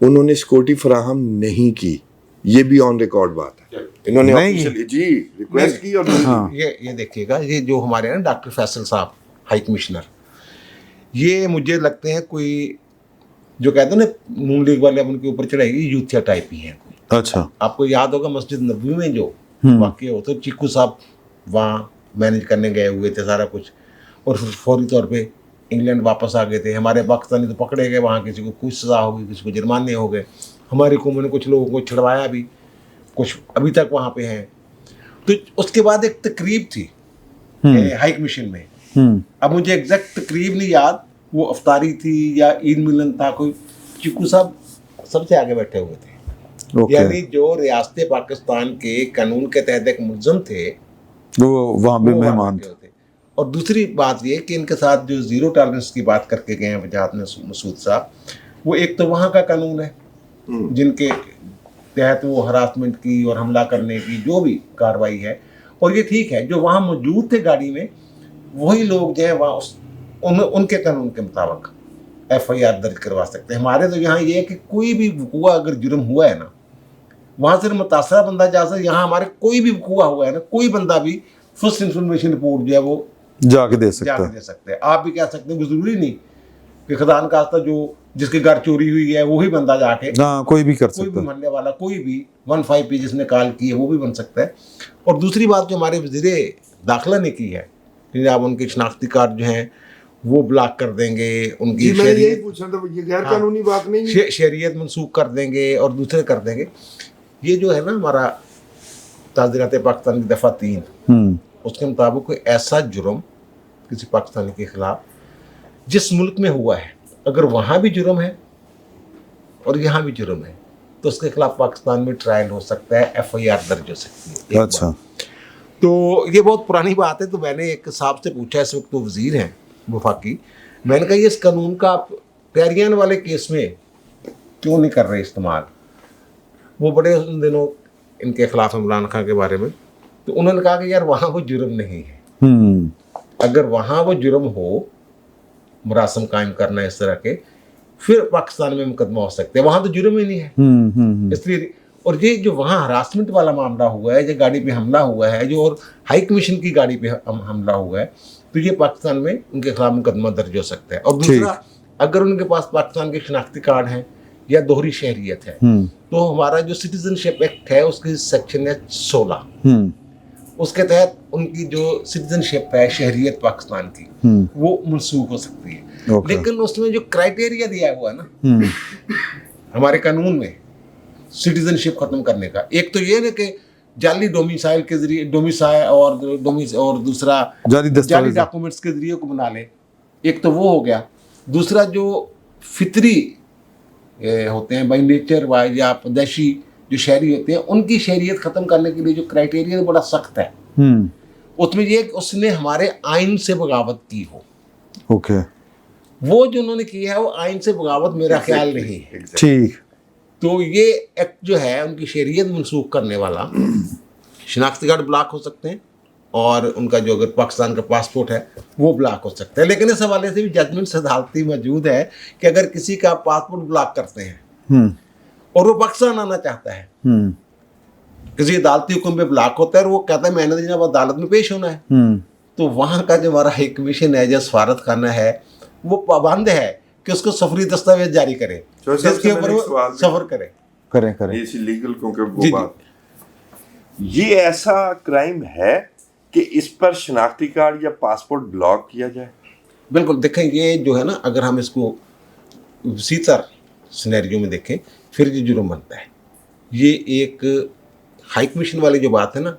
उन्होंने सिक्योरिटी फराहम नहीं की, ये भी ऑन रिकॉर्ड बात है। इन्होंने ऑफिशियली जी रिक्वेस्ट की और हाँ। ये देखिएगा, ये जो हमारे ना डॉक्टर फैसल साहब हाई कमिश्नर, ये मुझे लगते हैं कोई जो कहते हैं ना नून लीग वाले अब उनके ऊपर चढ़ाएगी, यूथिया टाइप ही है कोई। अच्छा, आपको याद होगा मस्जिद नबवी में जो वाकया होता है, चीकू साहब वहाँ मैनेज करने गए हुए थे सारा कुछ, और फिर फौरी तौर पे इंग्लैंड वापस आ गए थे। हमारे पाकिस्तानी तो पकड़े गए वहाँ, किसी को कुछ सज़ा हो गई, किसी को जुर्माने हो गए, हमारी कौम ने कुछ लोगों को छुड़वाया भी, कुछ अभी तक वहाँ पे हैं। तो उसके बाद एक तकरीब थी हाई कमीशन में, अब मुझे एग्जैक्ट तकरीब नहीं याद, वो अफ्तारी थी या ईद मिलन था कोई, चीकू साहब सबसे आगे बैठे हुए थे। ओके। यानी जो रियासत पाकिस्तान के कानून के तहत एक मुलजम थे वो वहाँ भी वो वहाँ मेहमान बैठे हुए थे। और दूसरी बात ये कि इनके साथ जो जीरो टॉलरेंस की बात करके गए हैं वजाहत मसूद साहब, वो एक तो वहाँ का कानून है जिनके तहत वो हरासमेंट की और हमला करने की जो भी कार्रवाई है, और ये ठीक है जो वहाँ मौजूद थे गाड़ी में वही लोग जो है वहाँ उनके कानून के मुताबिक FIR दर्ज करवा सकते हैं। हमारे तो यहाँ ये है कि कोई भी वकूआ अगर जुर्म हुआ है ना, वहाँ सिर्फ मुतासरा बंदा जा सकता है। यहाँ हमारे कोई भी वकूआ हुआ है ना, कोई बंदा भी फर्स्ट इंफॉर्मेशन रिपोर्ट जो है वो जाके दे सकता है। सकते हैं। आप भी कह सकते हैं, जरूरी नहीं कि खुदा न खास्ता जो जिसके घर चोरी हुई है वही बंदा जाके, हाँ कोई भी कर कोई सकता भी है। मरने वाला कोई भी 15 पे जिसने कॉल की है वो भी बन सकता है। और दूसरी बात जो हमारे वज़ीर दाखिला ने की है कि आप उनके शनाख्ती कार्ड जो हैं वो ब्लॉक कर देंगे, उनकी मैं यही पूछ रहा था, ये गैर कानूनी बात नहीं है? शरीयत मनसूख कर देंगे और दूसरे कर देंगे। ये जो है ना हमारा ताज़ीरात पाकिस्तान की दफ़ा 3 उसके मुताबिक कोई ऐसा जुर्म किसी पाकिस्तानी के खिलाफ जिस मुल्क में हुआ है, अगर वहाँ भी जुर्म है और यहाँ भी जुर्म है, तो उसके खिलाफ पाकिस्तान में ट्रायल हो सकता है, FIR दर्ज हो सकती है। अच्छा, तो ये बहुत पुरानी बात है। तो मैंने एक साहब से पूछा, इस वक्त तो वज़ीर हैं वफाकी, मैंने कहा ये इस कानून का आप पैरियान वाले केस में क्यों नहीं कर रहे इस्तेमाल? वो बड़े उन दिनों इनके खिलाफ इमरान खान के बारे में, तो उन्होंने कहा कि यार वहाँ वो जुर्म नहीं है। अगर वहाँ वो जुर्म हो, मुरासम कायम करना इस तरह के, फिर पाकिस्तान में मुकदमा हो सकते हैं। वहाँ तो जुर्म ही नहीं है। इसलिए, और ये जो वहाँ हरासमेंट वाला मामला हुआ है, जो गाड़ी पे हमला हुआ है, जो और हाई कमीशन की गाड़ी पे हमला हुआ है, तो ये पाकिस्तान में उनके खिलाफ मुकदमा दर्ज हो सकता है। और दूसरा, अगर उनके पास पाकिस्तान के शनाख्ती कार्ड हैं या दोहरी शहरियत है, तो हमारा जो सिटीजनशिप एक्ट है उसकी सेक्शन है 16, उसके तहत उनकी जो सिटीजनशिप है शहरियत पाकिस्तान की वो मनसूख हो सकती है। लेकिन उसमें जो क्राइटेरिया दिया हुआ है ना हमारे कानून में सिटीजनशिप खत्म करने का, एक तो ये ना कि जाली डोमिसाइल के जरिए, डोमिसाइल और दूसरा जाली डॉक्यूमेंट्स के जरिए को बना ले, एक तो वो हो गया। दूसरा जो फितरी होते हैं बाई नेचर वाइज या पैदाइशी जो शहरी होते हैं, उनकी शहरियत ख़त्म करने के लिए जो क्राइटेरिया बड़ा सख्त है, उसमें ये कि उसने हमारे आइन से बगावत की हो। ओके, वो जो उन्होंने किया है वो आइन से बगावत मेरा ख्याल नहीं है। ठीक। तो ये एक्ट जो है उनकी शहरियत मनसूख करने वाला, शनाख्ती कार्ड ब्लॉक हो सकते हैं और उनका जो अगर पाकिस्तान का पासपोर्ट है वो ब्लॉक हो सकता है। लेकिन इस हवाले से भी जजमेंट अदालती मौजूद है कि अगर किसी का पासपोर्ट ब्लॉक करते हैं और वो पाकिस्तान आना चाहता है, किसी अदालती हुक्म पे ब्लॉक होता है और वो कहता है मैंने तो जनाब अदालत में पेश होना है, तो वहाँ का जो हमारा हाई कमीशन है या सफारत खाना है वो पाबंद है कि उसको सफरी दस्तावेज जारी करे जिसके ऊपर वो सफर करें। ये लीगल, क्योंकि वो बात, ये ऐसा क्राइम है कि इस पर शनाख्ती कार्ड या पासपोर्ट ब्लॉक किया जाए? बिल्कुल। देखें ये जो है ना, अगर हम इसको सीतर सिनेरियो में देखें फिर ये जुर्म बनता है। ये एक हाई कमीशन वाली जो बात है ना,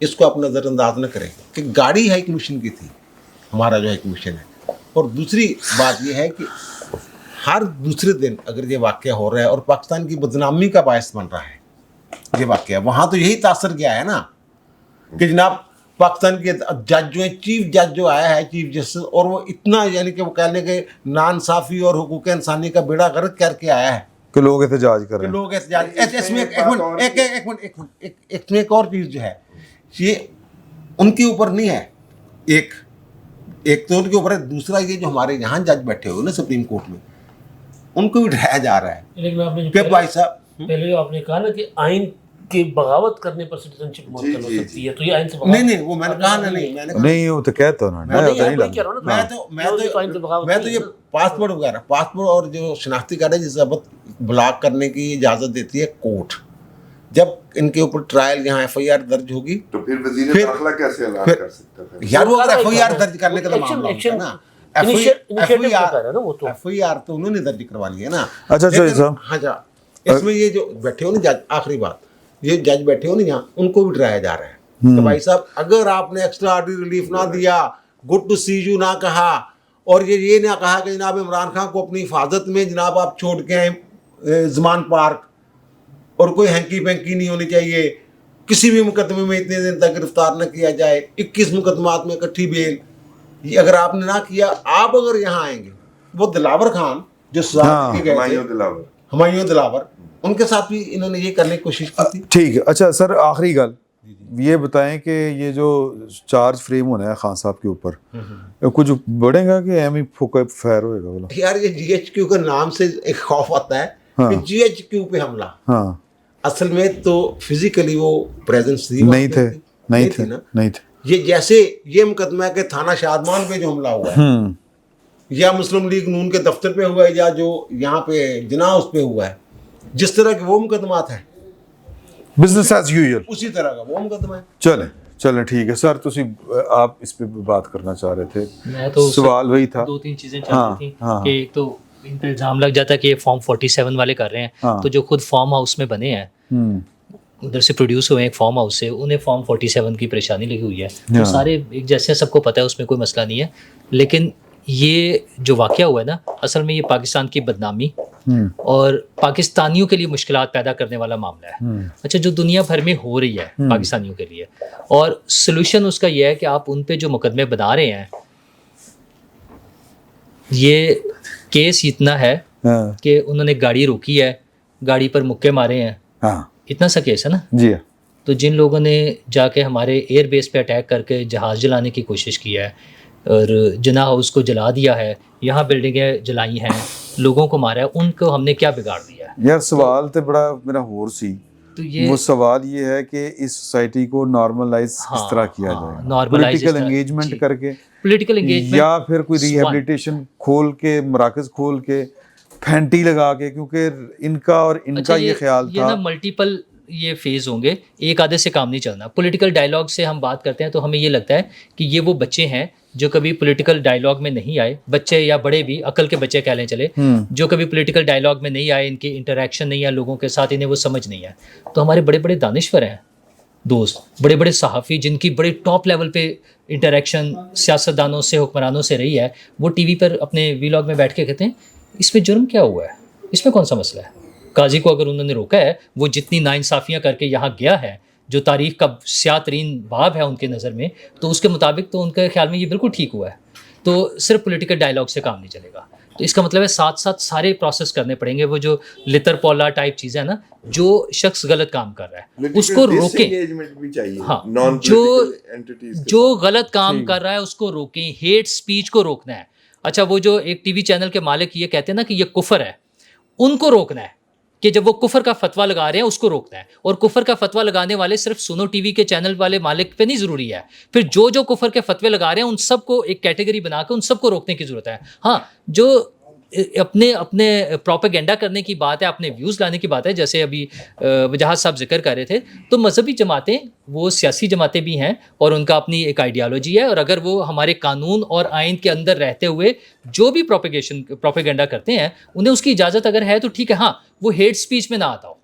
इसको आप नज़रअंदाज न करें कि गाड़ी हाई कमीशन की थी, हमारा जो हाई कमीशन है। और दूसरी बात ये है कि हर दूसरे दिन अगर ये वाक़या हो रहा है और पाकिस्तान की बदनामी का बायस बन रहा है ये वाक़या, वहाँ तो यही तासर गया है ना कि जनाब पाकिस्तान के जज जो है, चीफ जज जो आया है, चीफ जस्टिस, और वो इतना यानी कि वो कहने के नाइंसाफी और हुकूक इंसानी का बेड़ा गर्क करके आया है कि लोग एहतजाज कर कि रहे हैं। लोग एहतजाज। इसमें एक और चीज़ जो है, ये उनके ऊपर नहीं है, एक तो उनके ऊपर है, दूसरा ये जो हमारे यहाँ जज बैठे हुए ना सुप्रीम कोर्ट में, उनको भी उठाया जा रहा है लेकिन आपने कि भाई साहब पहले जो आपने कहा ना कि आइन की बगावत करने पर सिटीजनशिप मुअत्तल हो सकती है, तो ये आइन से बगावत नहीं वो मैंने कहा ना, नहीं मैंने कहा नहीं वो तो कहता उन्होंने, नहीं, नहीं आप वही लगता। कह रहे हो ना, मैं तो ये पासपोर्ट वगैरह, पासपोर्ट और जो शनाख्ती कार्ड है जिस जबत ब्लॉक करने की इजाज़त देती है कोर्ट, जब इनके ऊपर ट्रायल यहाँ FIR दर्ज होगी तो फिर वज़ीर दाखिला कैसे ऐलान कर सकता है? यार वो FIR दर्ज करने का तो मामला होता है ना, FIR तो उन्होंने दर्ज करवा लिया ना। अच्छा लेकिन- साहब, हाँ जा, इसमें ये जो बैठे हो ना जज, आखिरी बात, ये जज बैठे हो ना यहाँ, उनको भी डराया जा रहा है कि भाई साहब अगर आपने एक्स्ट्रा ऑर्डिनरी रिलीफ ना दिया, गुड टू सी यू ना कहा, और ये ना कहा कि जनाब इमरान खान को अपनी हिफाजत में जनाब आप छोड़ के आए जमान पार्क, और कोई हैंकी पैंकी नहीं होनी चाहिए, किसी भी मुकदमे में इतने दिन तक गिरफ्तार न किया जाए, 21 मुकदमात में इकट्ठी बेल, ये अगर आपने ना किया, आप अगर यहाँ आएंगे, वो दिलावर खान जो सजा के गए थे, हुमायूं दिलावर, उनके साथ भी इन्होंने ये करने की कोशिश की थी। ठीक है। अच्छा सर, आखिरी गल ये बताएं कि ये जो चार्ज फ्रेम होना है खान साहब के ऊपर, कुछ बढ़ेगा कि एम ही फुका फैर होएगा बोला? यार ये GHQ के नाम से एक खौफ आता है कि GHQ पे हमला, हाँ असल में तो फिजिकली वो प्रेजेंस थी नहीं थे, नहीं थे, ना। नहीं थे। ये जैसे ये मुकदमा के थाना शादमान पे जो हमला हुआ है, या मुस्लिम लीग नून के दफ्तर पे हुआ है, या जो यहाँ पे जिना उस पे हुआ है, जिस तरह के वो मुकदमात हैं, बिजनेस एज यूजुअल, उसी तरह का वो मुकदमा है। चलें ठीक है सर, तुसी आप इस पे बात करना चाह रहे थे? मैं तो सवाल वही था, 2-3 चीजें चाह रही थी कि एक तो इन पे इल्जाम लग जाता है कि ये फॉर्म 47 वाले कर रहे हैं, तो जो खुद फॉर्म हाउस में बने हैं, उधर से प्रोड्यूस हुए एक फॉर्म हाउस से, उन्हें फॉर्म 47 की परेशानी लगी हुई है, तो सारे एक जैसे सबको पता है, उसमें कोई मसला नहीं है। लेकिन ये जो वाक़या हुआ है ना, असल में ये पाकिस्तान की बदनामी और पाकिस्तानियों के लिए मुश्किलात पैदा करने वाला मामला है। अच्छा, जो दुनिया भर में हो रही है पाकिस्तानियों के लिए, और सोल्यूशन उसका यह है कि आप उन पे जो मुकदमे बना रहे हैं, ये केस इतना है कि उन्होंने गाड़ी रोकी है, गाड़ी पर मुक्के मारे हैं, इतना सा केस है ना जी। तो जिन लोगों ने जाके हमारे एयर बेस पे अटैक करके जहाज़ जलाने की कोशिश की है और जिना हाउस को जला दिया है, यहाँ बिल्डिंगें जलाई हैं, लोगों को मारा है, उनको हमने क्या बिगाड़ दिया है? यार सवाल तो बड़ा मेरा होर सी, तो ये वो सवाल ये है कि इस सोसाइटी को नॉर्मलाइज किस तरह किया जाए, पॉलिटिकल एंगेजमेंट करके, पॉलिटिकल एंगेजमेंट, या फिर कोई रिहेबिलिटेशन खोल के, मराकज खोल के, फैंटी लगा के, क्योंकि इनका और इनका अच्छा, ये ख्याल ये था ना मल्टीपल ये फेज होंगे, एक आधे से काम नहीं चलना। पॉलिटिकल डायलॉग से हम बात करते हैं तो हमें ये लगता है कि ये वो बच्चे हैं जो कभी पॉलिटिकल डायलॉग में नहीं आए, बच्चे या बड़े भी, अकल के बच्चे कह लें चले, जो कभी पॉलिटिकल डायलॉग में नहीं आए, इनकी इंटरेक्शन नहीं है लोगों के साथ, इन्हें वो समझ नहीं है। तो हमारे बड़े बड़े दानिश्वर हैं दोस्त, बड़े बड़े सहाफ़ी जिनकी बड़े टॉप लेवल पे इंटरेक्शन सियासतदानों से, हुक्मरानों से रही है, वो टीवी पर अपने वीलॉग में बैठ के कहते हैं इसमें जुर्म क्या हुआ है, इसमें कौन सा मसला है? काजी को अगर उन्होंने रोका है, वो जितनी नाइंसाफ़ियाँ करके यहाँ गया है, जो तारीख़ का स्याह तरीन बाब है उनके नज़र में, तो उसके मुताबिक तो उनके ख्याल में ये बिल्कुल ठीक हुआ है। तो सिर्फ पॉलिटिकल डायलॉग से काम नहीं चलेगा। तो इसका मतलब है साथ साथ सारे प्रोसेस करने पड़ेंगे। वो जो लितर पौला टाइप चीज़ है ना, जो शख्स गलत काम कर रहा है उसको रोकें। हाँ, जो गलत काम कर रहा है उसको रोकें, हेट स्पीच को रोकना है। अच्छा, वो जो एक टीवी चैनल के मालिक ये कहते हैं ना कि ये कुफर है, उनको रोकना है कि जब वो कुफर का फतवा लगा रहे हैं उसको रोकना है। और कुफर का फतवा लगाने वाले सिर्फ सुनो टीवी के चैनल वाले मालिक पे नहीं ज़रूरी है, फिर जो जो कुफर के फतवे लगा रहे हैं उन सबको एक कैटेगरी बना के उन सबको रोकने की ज़रूरत है। हाँ, जो अपने अपने प्रोपेगेंडा करने की बात है, अपने व्यूज़ लाने की बात है, जैसे अभी वजाहत साहब जिक्र कर रहे थे, तो मजहबी जमातें वो सियासी जमातें भी हैं और उनका अपनी एक आइडियालॉजी है, और अगर वो हमारे कानून और आइन के अंदर रहते हुए जो भी प्रोपेगेंडा करते हैं उन्हें उसकी इजाज़त अगर है तो ठीक है। हाँ, वो हेट स्पीच में ना आता हो,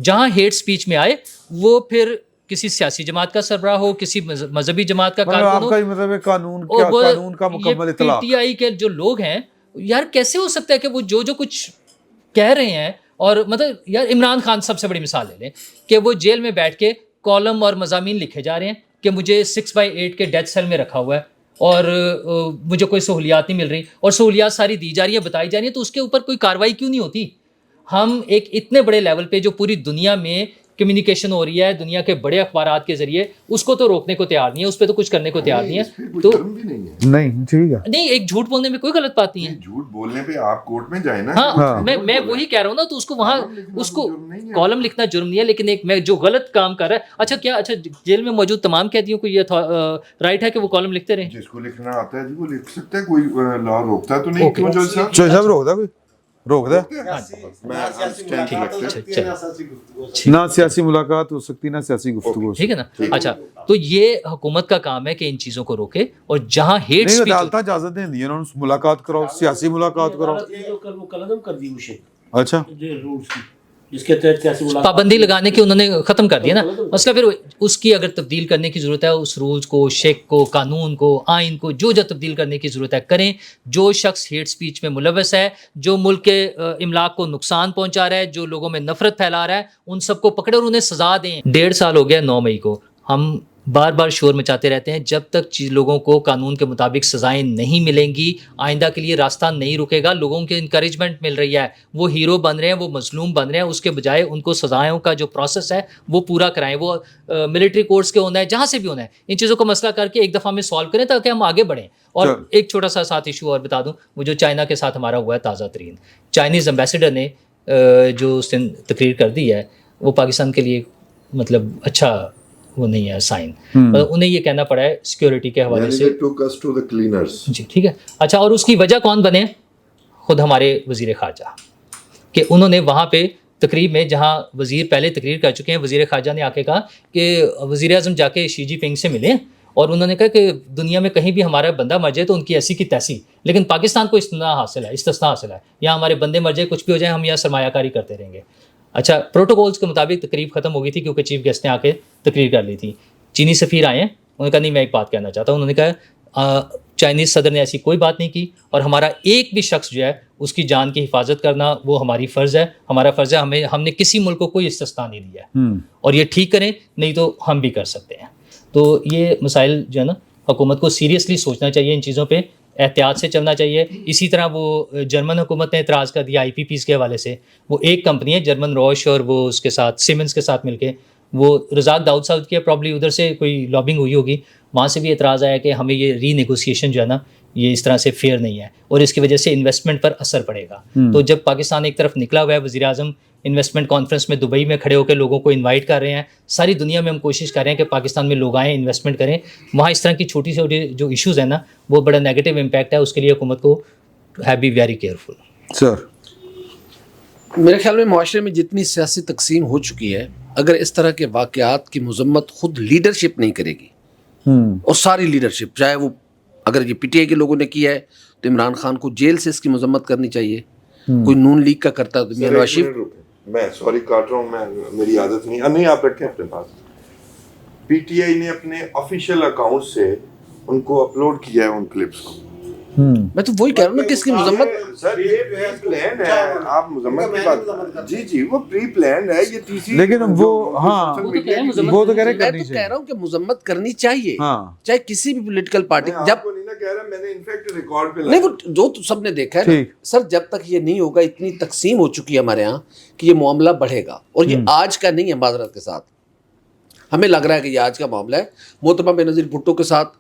जहाँ हेट स्पीच में आए वो फिर किसी सियासी जमात का सरबराह हो, किसी मजहबी जमात का कानून का मुकम्मल इत्तलाक। PTI के जो लोग हैं यार, कैसे हो सकता है कि वो जो कुछ कह रहे हैं, और मतलब यार इमरान खान सबसे बड़ी मिसाल ले लें कि वो जेल में बैठ के कॉलम और मज़ामीन लिखे जा रहे हैं, کہ مجھے 6/8 کے ڈیتھ سیل میں رکھا ہوا ہے اور مجھے کوئی سہولیات نہیں مل رہی, اور سہولیات ساری دی جا رہی ہیں, بتائی جا رہی ہیں, تو اس کے اوپر کوئی کارروائی کیوں نہیں ہوتی؟ ہم ایک اتنے بڑے لیول پہ جو پوری دنیا میں کمیونیکیشن ہو رہی ہے دنیا کے بڑے اخبارات کے ذریعے, اس کو تو روکنے کو تیار نہیں ہے, اس پہ تو کچھ کرنے کو تیار نہیں ہے. تو نہیں ٹھیک ہے, نہیں, ایک جھوٹ بولنے میں کوئی غلط بات نہیں ہے. جھوٹ بولنے پہ آپ کورٹ میں جائیں نا. ہاں میں وہی کہہ رہا ہوں نا, تو اس کو وہاں اس کو کالم لکھنا جرم نہیں ہے, لیکن ایک میں جو غلط کام کر رہا ہے, اچھا جیل میں موجود تمام قیدیوں کو یہ رائٹ ہے کہ وہ کالم لکھتے رہیں؟ جس کو لکھنا آتا ہے جی وہ لکھ سکتا ہے, کوئی لا روکتا تو نہیں. کیوں جج صاحب؟ جج صاحب روکتا کوئی روک دے؟ نہ سیاسی ملاقات ہو سکتی نہ سیاسی گفتگو. ٹھیک ہے نا. اچھا, تو یہ حکومت کا کام ہے کہ ان چیزوں کو روکے, اور جہاں ہیٹ نہیں عدالتیں اجازت دیں دی انہوں نے ملاقات کراؤ, سیاسی ملاقات کراؤ. قلم کر دی اسے اچھا, جس کے تحت پابندی لگانے کی انہوں نے ختم کر دیا نا. مسئلہ پھر اس کی اگر تبدیل کرنے کی ضرورت ہے, اس رولز کو, شیک کو, قانون کو, آئین کو, جو تبدیل کرنے کی ضرورت ہے کریں. جو شخص ہیٹ سپیچ میں ملوث ہے, جو ملک کے املاک کو نقصان پہنچا رہا ہے, جو لوگوں میں نفرت پھیلا رہا ہے, ان سب کو پکڑے اور انہیں سزا دیں. 1.5 سال ہو گیا 9 مئی کو, ہم بار بار شور مچاتے رہتے ہیں. جب تک لوگوں کو قانون کے مطابق سزائیں نہیں ملیں گی, آئندہ کے لیے راستہ نہیں رکے گا. لوگوں کے انکریجمنٹ مل رہی ہے, وہ ہیرو بن رہے ہیں, وہ مظلوم بن رہے ہیں, اس کے بجائے ان کو سزائوں کا جو پروسیس ہے وہ پورا کرائیں. وہ ملٹری کورٹس کے ہونا ہے, جہاں سے بھی ہونا ہے, ان چیزوں کو مسئلہ کر کے ایک دفعہ میں سالو کریں تاکہ ہم آگے بڑھیں. اور ایک چھوٹا سا ساتھ ایشو اور بتا دوں, وہ جو چائنا کے ساتھ ہمارا ہوا ہے تازہ ترین, چائنیز امبیسڈر نے جو اس نے تقریر کر دی ہے, وہ پاکستان کے لیے مطلب اچھا وہ نہیں ہے سائن. انہیں یہ کہنا پڑا ہے سیکیورٹی کے حوالے سے. جی ٹھیک ہے. اچھا, اور اس کی وجہ کون بنے؟ خود ہمارے وزیر خارجہ, کہ انہوں نے وہاں پہ تقریب میں, جہاں وزیر پہلے تقریر کر چکے ہیں, وزیر خارجہ نے آ کے کہا کہ وزیر اعظم جا کے شی جی پنگ سے ملیں, اور انہوں نے کہا کہ دنیا میں کہیں بھی ہمارا بندہ مر جائے تو ان کی ایسی کی تیسی, لیکن پاکستان کو استثناء حاصل ہے, یہاں ہمارے بندے مر جائے, کچھ بھی ہو جائے, ہم یہاں سرمایہ کاری کرتے رہیں گے. اچھا, پروٹوکولز کے مطابق تقریب ختم ہو گئی تھی کیونکہ چیف گیسٹ نے آ کے تقریر کر لی تھی. چینی سفیر آئے ہیں, انہوں نے کہا نہیں میں ایک بات کہنا چاہتا ہوں. انہوں نے کہا چائنیز صدر نے ایسی کوئی بات نہیں کی, اور ہمارا ایک بھی شخص جو ہے اس کی جان کی حفاظت کرنا وہ ہماری فرض ہے, ہمارا فرض ہے. ہم نے کسی ملک کو کوئی استثناء نہیں دیا ہے, اور یہ ٹھیک کریں, نہیں تو ہم بھی کر سکتے ہیں. تو یہ مسائل جو ہے نا, حکومت کو سیریسلی سوچنا چاہیے, ان چیزوں پہ احتیاط سے چلنا چاہیے. اسی طرح وہ جرمن حکومت نے اعتراض کر دیا IPPs کے حوالے سے. وہ ایک کمپنی ہے جرمن روش, اور وہ اس کے ساتھ سیمنس کے ساتھ مل کے, وہ رزاق داؤد صاحب کی پرابلی ادھر سے کوئی لابنگ ہوئی ہوگی, وہاں سے بھی اعتراض آیا کہ ہمیں یہ ری نیگوسیشن جو ہے نا یہ اس طرح سے فیئر نہیں ہے, اور اس کی وجہ سے انویسٹمنٹ پر اثر پڑے گا. تو جب پاکستان ایک طرف نکلا ہوا ہے, وزیر اعظم انویسٹمنٹ کانفرنس میں دبئی میں کھڑے ہو کے لوگوں کو انوائٹ کر رہے ہیں, ساری دنیا میں ہم کوشش کر رہے ہیں کہ پاکستان میں لوگ آئیں, انویسٹمنٹ کریں, وہاں اس طرح کی چھوٹی چھوٹی جو ایشوز ہیں نا وہ بڑا نیگیٹو امپیکٹ ہے. اس کے لیے حکومت کو ہیو بی ویری کیئرفل. سر میرے خیال میں معاشرے میں جتنی سیاسی تقسیم ہو چکی ہے, اگر اس طرح کے واقعات کی مذمت خود لیڈرشپ نہیں کرے گی, اور ساری لیڈرشپ, چاہے وہ اگر یہ PTI کے لوگوں نے کیا ہے تو عمران خان کو جیل سے اس کی مذمت کرنی چاہیے. کوئی نون لیگ کا کرتا ہے تو میاں نواز شریف. میں سوری کاٹ رہا ہوں, میں میری عادت نہیں آپ رکھیں اپنے پاس. PTI نے اپنے آفیشیل اکاؤنٹ سے ان کو اپلوڈ کیا ہے ان کلپس کو. میں تو وہی کہہ رہا ہوں نا کہ اس کی مذمت. سر یہ پری پلان ہے, آپ مذمت کی بات, جی وہ پری پلان ہے یہ تیسری, لیکن وہ ہاں وہ تو کہہ رہے میں تو کہہ رہا ہوں کہ مذمت کرنی چاہیے, چاہے کسی بھی پولیٹیکل پارٹی. جب نہیں وہ جو سب نے دیکھا ہے سر, جب تک یہ نہیں ہوگا, اتنی تقسیم ہو چکی ہے ہمارے ہاں کہ یہ معاملہ بڑھے گا, اور یہ آج کا نہیں ہے. معذرت کے ساتھ ہمیں لگ رہا ہے کہ یہ آج کا معاملہ ہے. محترمہ بینظیر بھٹو کے ساتھ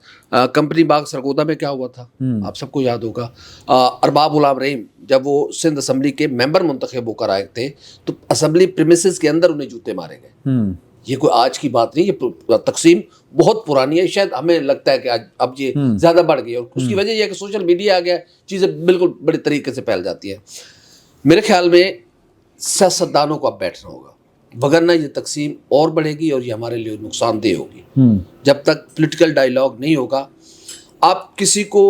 کمپنی باغ سرگودا میں کیا ہوا تھا آپ سب کو یاد ہوگا. ارباب غلام رحیم جب وہ سندھ اسمبلی کے ممبر منتخب ہو کر آئے تھے تو اسمبلی پریمیسز کے اندر انہیں جوتے مارے گئے. یہ کوئی آج کی بات نہیں, یہ تقسیم بہت پرانی ہے. شاید ہمیں لگتا ہے کہ اب یہ زیادہ بڑھ گئی, اور اس کی وجہ یہ ہے کہ سوشل میڈیا آ گیا, چیزیں بالکل بڑے طریقے سے پھیل جاتی ہیں. میرے خیال میں سیاستدانوں کو اب بیٹھنا ہوگا, وگرنہ یہ تقسیم اور بڑھے گی اور یہ ہمارے لیے نقصان دہ ہوگی. جب تک پولیٹیکل ڈائیلاگ نہیں ہوگا, آپ کسی کو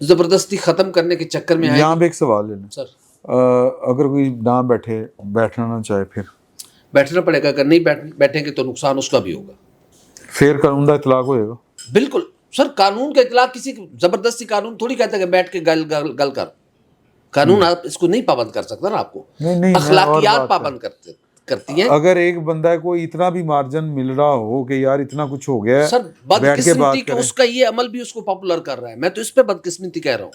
زبردستی ختم کرنے کے چکر میں یہاں پہ ایک سوال ہے سر, اگر کوئی نہ بیٹھنا نہ چاہے پھر بیٹھنا پڑے گا. اگر نہیں بیٹھیں گے تو نقصان اس کا بھی ہوگا. پھر قانون کا اطلاق ہوئے گا. بالکل سر, قانون کا اطلاق کسی زبردستی قانون تھوڑی کہتا ہے کہ بیٹھ کے گل کر. قانون آپ اس کو نہیں پابند کر سکتا نا, آپ کو اخلاقیات پابند करती हैं। अगर एक बंदा को इतना भी मार्जिन मिल रहा हो कि यार इतना कुछ हो गया है, सर बैठ के बात बदकिस्मती कि करें। उसका ये अमल भी उसको पॉपुलर कर रहा है। मैं तो इस पे बदकिस्मती कह रहा हूँ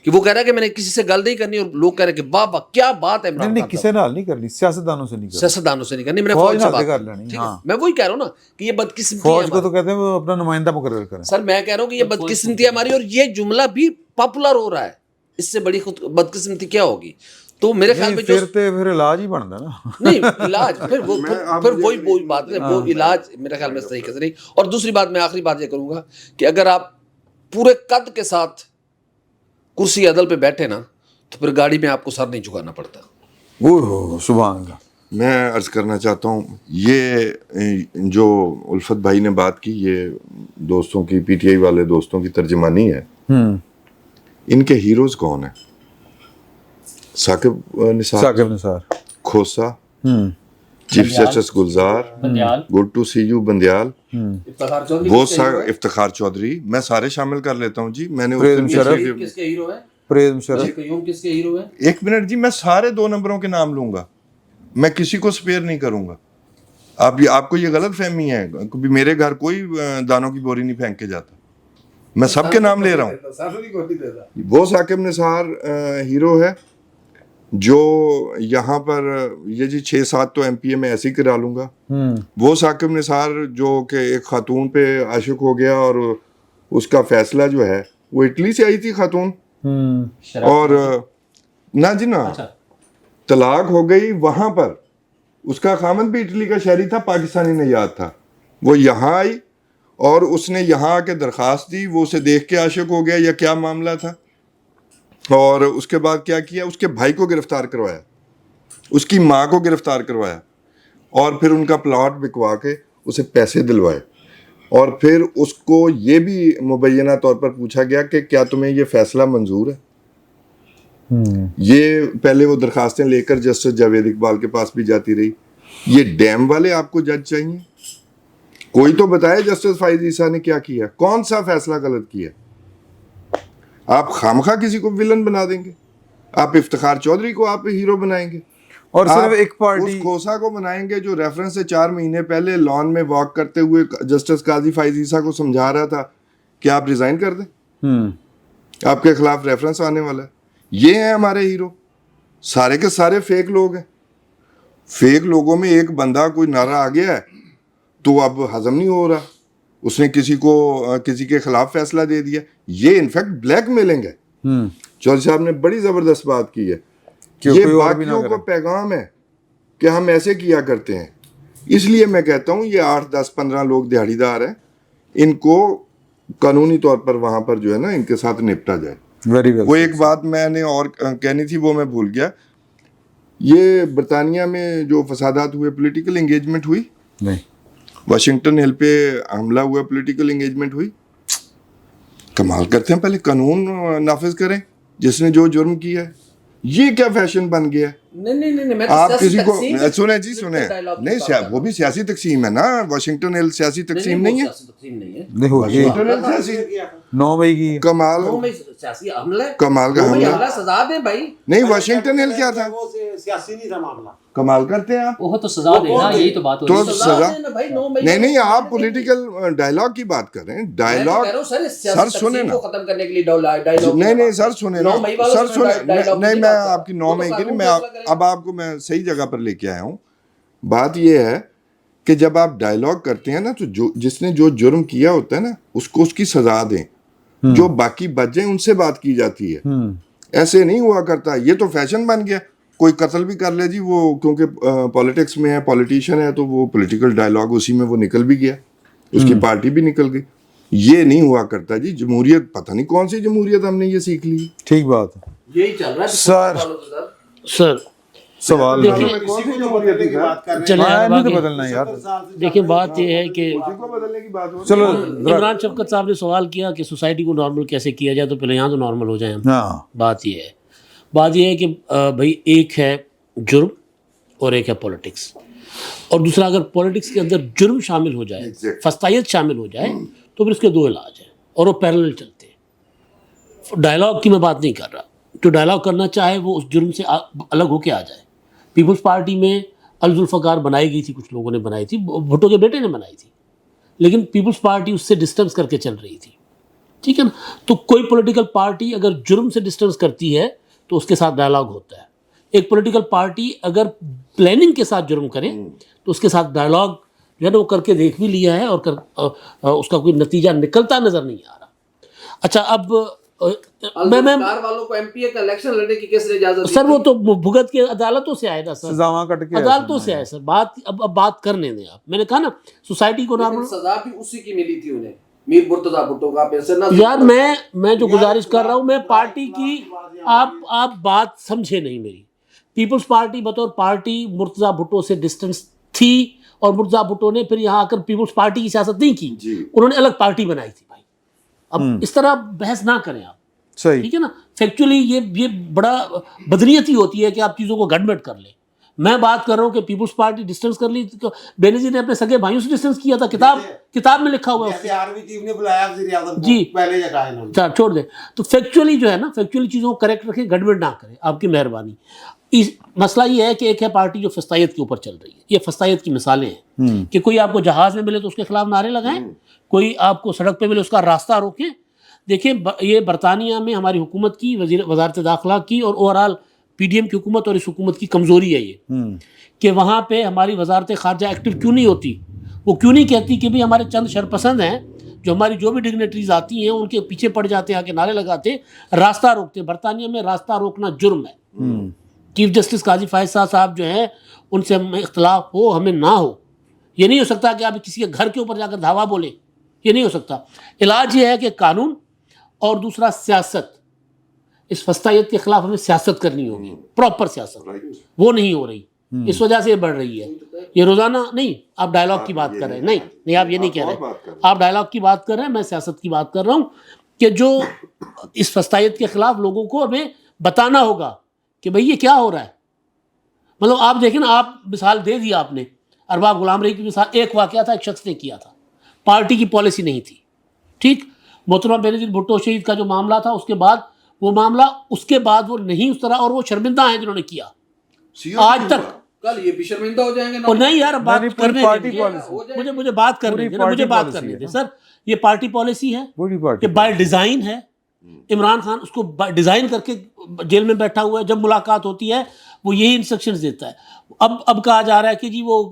कि वो कह रहा है कि मैंने किसी से गल नहीं करनी, और लोग कह रहे हैं कि वाह वाह क्या बात है इमरान नहीं खान किसी नाल नहीं करनी, सियासतदानों से नहीं करनी, सियासतदानों से नहीं करनी, मैंने फौज फौज से नाल बात कर करनी। लेनी, ठीक है, हाँ। मैं वही कह रहा हूँ ना कि ये बदकिस्मती फौज है को तो हमारी। कहते हैं वो अपना नुमाइंदा मुकर्रर करें। सर मैं कह रहा हूँ कि ये बदकिस्मती है हमारी, और ये जुमला भी पॉपुलर हो रहा है। इससे बड़ी खुद बदकिस्मती क्या होगी? तो मेरे ख्याल में जो फिर इलाज ही बनता ना। नहीं इलाज फिर वही बात है, वो इलाज मेरे ख्याल में सही नहीं। और दूसरी बात, मैं आखिरी बात ये करूंगा कि अगर आप पूरे कद के साथ कुर्सी अदल पे बैठे ना, तो फिर गाड़ी में आपको सर नहीं झुकाना पड़ता। वो सुभान अल्लाह। मैं अर्ज करना चाहता हूँ, ये जो उल्फत भाई ने बात की, ये दोस्तों की, पीटीआई वाले दोस्तों की तर्जमानी है। इनके हीरोज कौन है? Saqib Nisar, Khosa, chief justice Gulzar, good to see you Bandial, Iftikhar Chaudhry, मैं सारे शामिल कर लेता हूँ जी। मैंने किसके हीरो है? किसके हीरो है? 1 मिनट जी, मैं सारे 2 नंबरों के नाम लूंगा, मैं किसी को स्पेयर नहीं करूंगा। आपको ये गलत फहमी है, क्योंकि मेरे घर कोई दानों की बोरी नहीं फेंक के जाता, मैं सबके नाम ले रहा हूँ। वो साकिब निसार हीरो है, जो यहाँ पर ये जी 6-7 तो एमपीए में ऐसे ही करा लूंगा। वो साकिब निसार जो कि एक खातून पे आशिक हो गया, और उसका फैसला जो है वो इटली से आई थी खातून, और ना जी ना तलाक हो गई वहां पर। उसका खामद भी इटली का शहरी था, पाकिस्तानी निजात था। वो यहाँ आई और उसने यहाँ आके दरख्वास्त दी, वो उसे देख के आशिक हो गया या क्या मामला था, और उसके बाद क्या किया, उसके भाई को गिरफ्तार करवाया, उसकी माँ को गिरफ्तार करवाया, और फिर उनका प्लॉट बिकवा के उसे पैसे दिलवाए, और फिर उसको ये भी मुबैना तौर पर पूछा गया कि क्या तुम्हें ये फैसला मंजूर है। ये पहले वो दरखास्तें लेकर जस्टिस जावेद इकबाल के पास भी जाती रही। ये डैम वाले आपको जज चाहिए, कोई तो बताए जस्टिस फाइज ईसा ने क्या किया, कौन सा फैसला गलत किया। आप खामखा किसी को विलन बना देंगे, आप इफ्तिखार चौधरी को आप हीरो बनाएंगे, और सिर्फ एक पार्टी उस खोसा को बनाएंगे जो रेफरेंस से 4 महीने पहले लॉन में वॉक करते हुए जस्टिस काजी फाइज ईसा को समझा रहा था कि आप रिजाइन कर दें, आपके खिलाफ रेफरेंस आने वाला है। ये हैं हमारे हीरो, सारे के सारे फेक लोग हैं। फेक लोगों में एक बंदा कोई नारा आ गया है तो अब हजम नहीं हो रहा, उसने किसी के खिलाफ फैसला दे दिया। ये इनफैक्ट ब्लैक मेलिंग है। चौधरी साहब ने बड़ी जबरदस्त बात की है, ये बाकियों को पैगाम है कि हम ऐसे किया करते हैं। इसलिए मैं कहता हूँ ये 8, 10, 15 लोग दिहाड़ीदार हैं, इनको कानूनी तौर पर वहां पर जो है ना इनके साथ निपटा जाए। वो एक बात मैंने और कहनी थी वो मैं भूल गया, ये बरतानिया में जो फसादात हुए, पॉलिटिकल एंगेजमेंट हुई नहीं, वाशिंगटन हिल पे हमला हुआ, पॉलिटिकल एंगेजमेंट हुई। कमाल करते हैं, पहले कानून नाफिज करें जिसने जो जुर्म किया है। ये क्या फैशन बन गया है? नहीं मैं आप किसी को सुने नहीं, वो भी सियासी तकसीम है ना। वाशिंगटन हिल सियासी तकसीम नहीं है, देखो ये 9 मई की कमाल का हमला, सजा दे भाई। नहीं वाशिंगटन हिल क्या था, वो सियासी नहीं था मामला। कमाल करते हैं आप, वो तो सजा देना, यही तो बात हो रही है। तो सजा नहीं, आप पॉलिटिकल डायलॉग की बात कर रहे हैं। डायलॉग सर सुने ना, खत्म करने के लिए डायलॉग नहीं सर सुने ना, सर सुने नहीं, मैं आपकी 9 मई की नहीं, मैं अब आपको मैं सही जगह पर लेके आया हूँ। बात यह है कि जब आप डायलॉग करते हैं ना, तो जिसने जो जुर्म किया होता है ना उसको उसकी सजा दें, जो बाकी बच जाए उनसे बात की जाती है। ऐसे नहीं हुआ करता, ये तो फैशन बन गया। कोई कत्ल भी कर ले जी, वो क्योंकि पॉलिटिक्स में है, पॉलिटिशियन है, तो वो पॉलिटिकल डायलॉग उसी में वो निकल भी गया, उसकी पार्टी भी निकल गई। ये नहीं हुआ करता जी। जमहूरियत, पता नहीं कौन सी जमहूरियत हमने ये सीख ली। ठीक बात है, यही चल रहा है सर। सवाल चलिए तो बदलना है यार। देखिए बात ये है कि बदलने की बात हो, चलो इमरान शफकत साहब ने सवाल किया कि सोसाइटी को नॉर्मल कैसे किया जाए, तो पहले यहाँ तो नॉर्मल हो जाए हम। हाँ, बात ये है कि भाई एक है जुर्म और एक है पॉलिटिक्स, और दूसरा अगर पॉलिटिक्स के अंदर जुर्म शामिल हो जाए, फस्तायत शामिल हो जाए, तो फिर उसके 2 इलाज हैं और वो पैरेलल चलते हैं। डायलॉग की मैं बात नहीं कर रहा, जो डायलॉग करना चाहे वो उस जुर्म से अलग होके आ जाए। पीपल्स पार्टी में الذوالفقار بنائی گئی تھی, کچھ لوگوں نے بنائی تھی, بھٹو کے بیٹے نے بنائی تھی, لیکن پیپلز پارٹی اس سے ڈسٹنس کر کے چل رہی تھی, ٹھیک ہے نا. تو کوئی پولیٹیکل پارٹی اگر جرم سے ڈسٹنس کرتی ہے تو اس کے ساتھ ڈائلاگ ہوتا ہے. ایک پولیٹیکل پارٹی اگر پلاننگ کے ساتھ جرم کرے تو اس کے ساتھ ڈائلاگ جو ہے نا وہ کر کے دیکھ بھی لیا ہے, اور اس کا کوئی نتیجہ نکلتا نظر نہیں آ رہا. اچھا, اب میں والوں کو ایم پی اے کا الیکشن لڑنے کی کس نے اجازت؟ سر وہ تو بھگت کے عدالتوں سے آئے نا سر, سزاواں کٹ کے عدالتوں سے آئے سر. بات اب بات کرنے دیں آپ, میں نے کہا نا سوسائٹی کو نارمل. سزا بھی اسی کی ملی تھی انہیں, میر مرتضیٰ بھٹو کا پیسے نہ. یار میں جو گزارش کر رہا ہوں, میں پارٹی کی, آپ بات سمجھے نہیں میری. پیپلز پارٹی بطور پارٹی مرتضیٰ بھٹو سے ڈسٹنس تھی, اور مرتضیٰ بھٹو نے پھر یہاں آ کر پیپلز پارٹی کی سیاست نہیں کی, انہوں نے الگ پارٹی بنائی تھی. بھائی اب اس طرح بحث نہ کریں آپ, ٹھیک ہے نا. فیکچولی یہ بڑا بدنیتی ہوتی ہے کہ آپ چیزوں کو گڑبڑ کر لیں. میں بات کر رہا ہوں کہ پیپلز پارٹی ڈسٹنس کر لی. بینظیر نے اپنے سگے بھائیوں سے ڈسٹنس کیا تھا, کتاب میں لکھا ہوا ہے. جی چھوڑ دیں. تو فیکچولی جو ہے نا, فیکچولی چیزوں کو کریکٹ رکھیں, گڑبڑ نہ کریں, آپ کی مہربانی. مسئلہ یہ ہے کہ ایک ہے پارٹی جو فسطائیت کے اوپر چل رہی ہے. یہ فسطائیت کی مثالیں ہیں کہ کوئی آپ کو جہاز میں ملے تو اس کے خلاف نعرے لگائیں, کوئی آپ کو سڑک پہ ملے اس کا راستہ روکیں. دیکھیں یہ برطانیہ میں ہماری حکومت کی, وزارت داخلہ کی, اور اوورآل پی ڈی ایم کی حکومت اور اس حکومت کی کمزوری ہے یہ, کہ وہاں پہ ہماری وزارت خارجہ ایکٹیو کیوں نہیں ہوتی. وہ کیوں نہیں کہتی کہ بھی ہمارے چند شرپسند ہیں جو ہماری جو بھی ڈگنیٹریز آتی ہیں ان کے پیچھے پڑ جاتے ہیں, آ کے نعرے لگاتے, راستہ روکتے. برطانیہ میں راستہ روکنا جرم ہے. چیف جسٹس قاضی فائز صاحب جو ہیں ان سے ہمیں اختلاف ہو, ہمیں نہ ہو, یہ نہیں ہو سکتا کہ آپ کسی کے گھر کے اوپر جا کر دھاوا بولیں, یہ نہیں ہو سکتا. علاج یہ ہے کہ قانون اور دوسرا سیاست. اس فسطائیت کے خلاف ہمیں سیاست کرنی ہوگی, پراپر سیاست. وہ نہیں ہو رہی, اس وجہ سے یہ بڑھ رہی ہے. یہ روزانہ نہیں, آپ ڈائلاگ کی بات کر رہے ہیں. نہیں آپ یہ نہیں کہہ رہے, آپ ڈائلاگ کی بات کر رہے ہیں, میں سیاست کی بات کر رہا ہوں. کہ جو اس فسطائیت کے خلاف لوگوں کو ہمیں بتانا ہوگا کہ بھئی یہ کیا ہو رہا ہے. مطلب آپ دیکھیں نا, آپ مثال دے دی آپ نے, ارباب غلام رئی کی مثال. ایک واقعہ تھا, ایک شخص نے کیا تھا, پارٹی کی پالیسی نہیں تھی, ٹھیک. محترمہ بینظیر بھٹو شہید کا جو معاملہ تھا, اس کے بعد وہ معاملہ, اس کے بعد وہ نہیں اس طرح, اور وہ شرمندہ ہیں جنہوں نے کیا آج تک. کل یہ بھی شرمندہ ہو جائیں گے. اور نہیں یار, بات کرنے دیں, مجھے بات کرنے دیں, مجھے بات کرنے دیں سر. یہ پارٹی پالیسی ہے کہ بائی ڈیزائن ہے. عمران خان اس کو ڈیزائن کر کے جیل میں بیٹھا ہوا ہے. جب ملاقات ہوتی ہے وہ یہی انسٹرکشنز دیتا ہے. اب کہا جا رہا ہے کہ جی وہ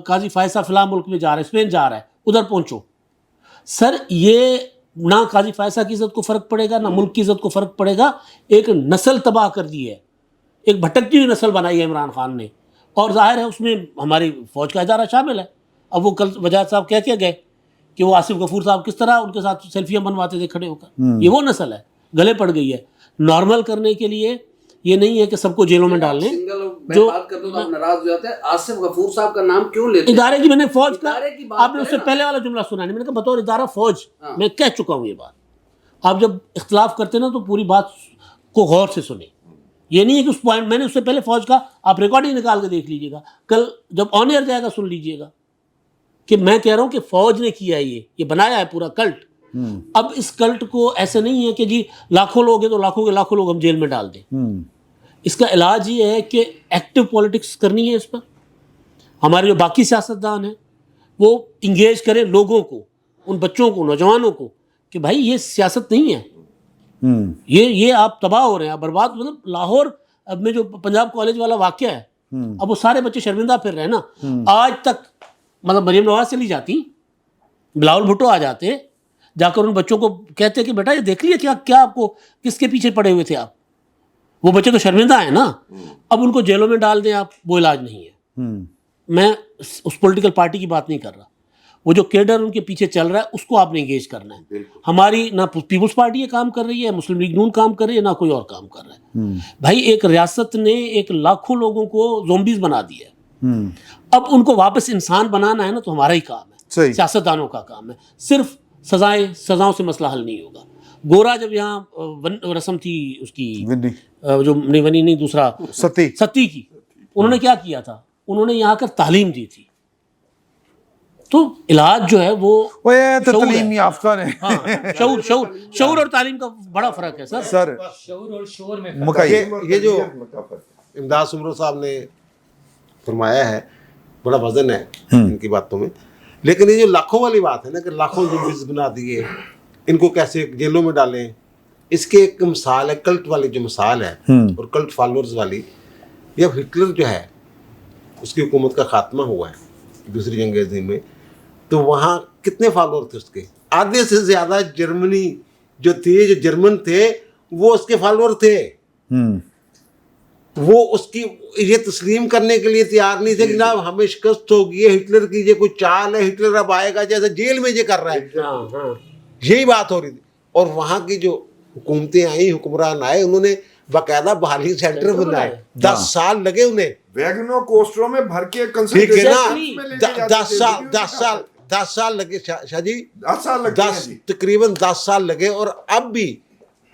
قاضی فائز صاحب فلاں ملک میں جا رہا ہے, اسپین جا رہا ہے, ادھر پہنچو. سر یہ نہ قاضی فائز صاحب کی عزت کو فرق پڑے گا, نہ ملک کی عزت کو فرق پڑے گا. ایک نسل تباہ کر دی ہے, ایک بھٹکتی ہوئی نسل بنائی ہے عمران خان نے, اور ظاہر ہے اس میں ہماری فوج کا ادارہ شامل ہے. اب وہ کل وجاہت صاحب کہہ کے گئے کہ وہ آصف غفور صاحب کس طرح ان کے ساتھ سیلفیاں بنواتے تھے کھڑے ہو کر. یہ وہ نسل ہے, گلے پڑ گئی ہے. نارمل کرنے کے لیے یہ نہیں ہے کہ سب کو جیلوں میں ڈال لیں. جو بات کرتا ہوں تو آپ ناراض ہو جاتے ہیں. آصف غفور صاحب کا نام کیوں لیتے ہیں؟ ادارے کی, میں نے فوج کا, آپ نے اس سے پہلے والا جملہ سنا نہیں, میں نے کہا بطور ادارہ فوج میں کہہ چکا ہوں یہ بات. آپ جب اختلاف کرتے نا تو پوری بات کو غور سے سنیں. یہ نہیں ہے کہ اس پوائنٹ, میں نے اس سے پہلے فوج کا, آپ ریکارڈنگ نکال کے دیکھ لیجئے گا, کل جب آن ایئر جائے گا سن لیجئے گا کہ میں کہہ رہا ہوں کہ فوج نے کیا ہے, یہ بنایا ہے پورا کلٹ. اب اس کلٹ کو ایسے نہیں ہے کہ جی لاکھوں لوگ ہیں تو لاکھوں کے لاکھوں لوگ ہم جیل میں ڈال دیں. اس کا علاج یہ ہے کہ ایکٹیو پولیٹکس کرنی ہے. اس پر ہمارے جو باقی سیاستدان ہیں وہ انگیج کریں لوگوں کو, ان بچوں کو, نوجوانوں کو, کہ بھائی یہ سیاست نہیں ہے, یہ آپ تباہ ہو رہے ہیں, آپ برباد. مطلب لاہور اب میں جو پنجاب کالج والا واقعہ ہے, اب وہ سارے بچے شرمندہ پھر رہے نا. آج تک مطلب مریم نواز چلی جاتی, بلاول بھٹو آ جاتے, جا کر ان بچوں کو کہتے کہ بیٹا یہ دیکھ لیے کیا آپ کو کس کے پیچھے پڑے ہوئے تھے آپ. وہ بچے تو شرمندہ ہیں نا. اب ان کو جیلوں میں ڈال دیں آپ, وہ علاج نہیں ہے. میں اس پولیٹیکل پارٹی کی بات نہیں کر رہا. وہ جو کیڈر ان کے پیچھے چل رہا ہے اس کو آپ نے انگیج کرنا ہے. ہماری نہ پیپلز پارٹی یہ کام کر رہی ہے, مسلم لیگ نون کام کر رہی ہے, نہ کوئی اور کام کر رہا ہے. بھائی ایک ریاست نے ایک لاکھوں لوگوں کو زومبیز بنا دیا ہے. اب ان کو واپس انسان بنانا ہے نا, تو ہمارا ہی کام ہے, سیاستدانوں کا کام ہے. صرف سزاؤں سے مسئلہ حل نہیں ہوگا. گورا جب یہاں رسم تھی اس کی, جو ونی نہیں دوسرا ستی کی, انہوں نے کیا کیا تھا, انہوں نے یہاں کر تعلیم دی تھی. تو علاج جو ہے وہ تعلیم یافتہ نے, شعور اور تعلیم کا بڑا فرق ہے سر. شعور اور شور میں یہ جو امداد سمرو صاحب نے فرمایا ہے बड़ा वजन है इनकी बातों में। लेकिन ये जो लाखों वाली बात है ना कि लाखों जुम्बिस बना दिए, इनको कैसे जेलों में डालें, इसके एक मिसाल है कल्ट वाली जो मिसाल है और कल्ट फॉलोअर्स वाली। जब हिटलर जो है उसकी हुकूमत का खात्मा हुआ है दूसरी जंग अज़ीम में, तो वहाँ कितने फॉलोअर थे उसके? आधे से ज़्यादा जर्मनी जो थे, जो जर्मन थे, वो उसके फॉलोअर थे। वो उसकी ये तस्लीम करने के लिए तैयार नहीं थे कि ना हमें शिकस्त होगी, ये हिटलर की ये कोई चाल है, हिटलर अब आएगा, जैसे जेल में ये कर रहा है। यही बात हो रही थी। और वहाँ की जो हुकूमतें आई, हुक्मरान आए, उन्होंने बाकायदा बहाली सेंटर बनाए। 10 साल लगे उन्हें, वैगनों कोस्टरों में भर के ठीक है ना, 10 साल लगे शाह जी, 10 साल लगे हैं जी। तकरीबन 10 साल लगे। और अब भी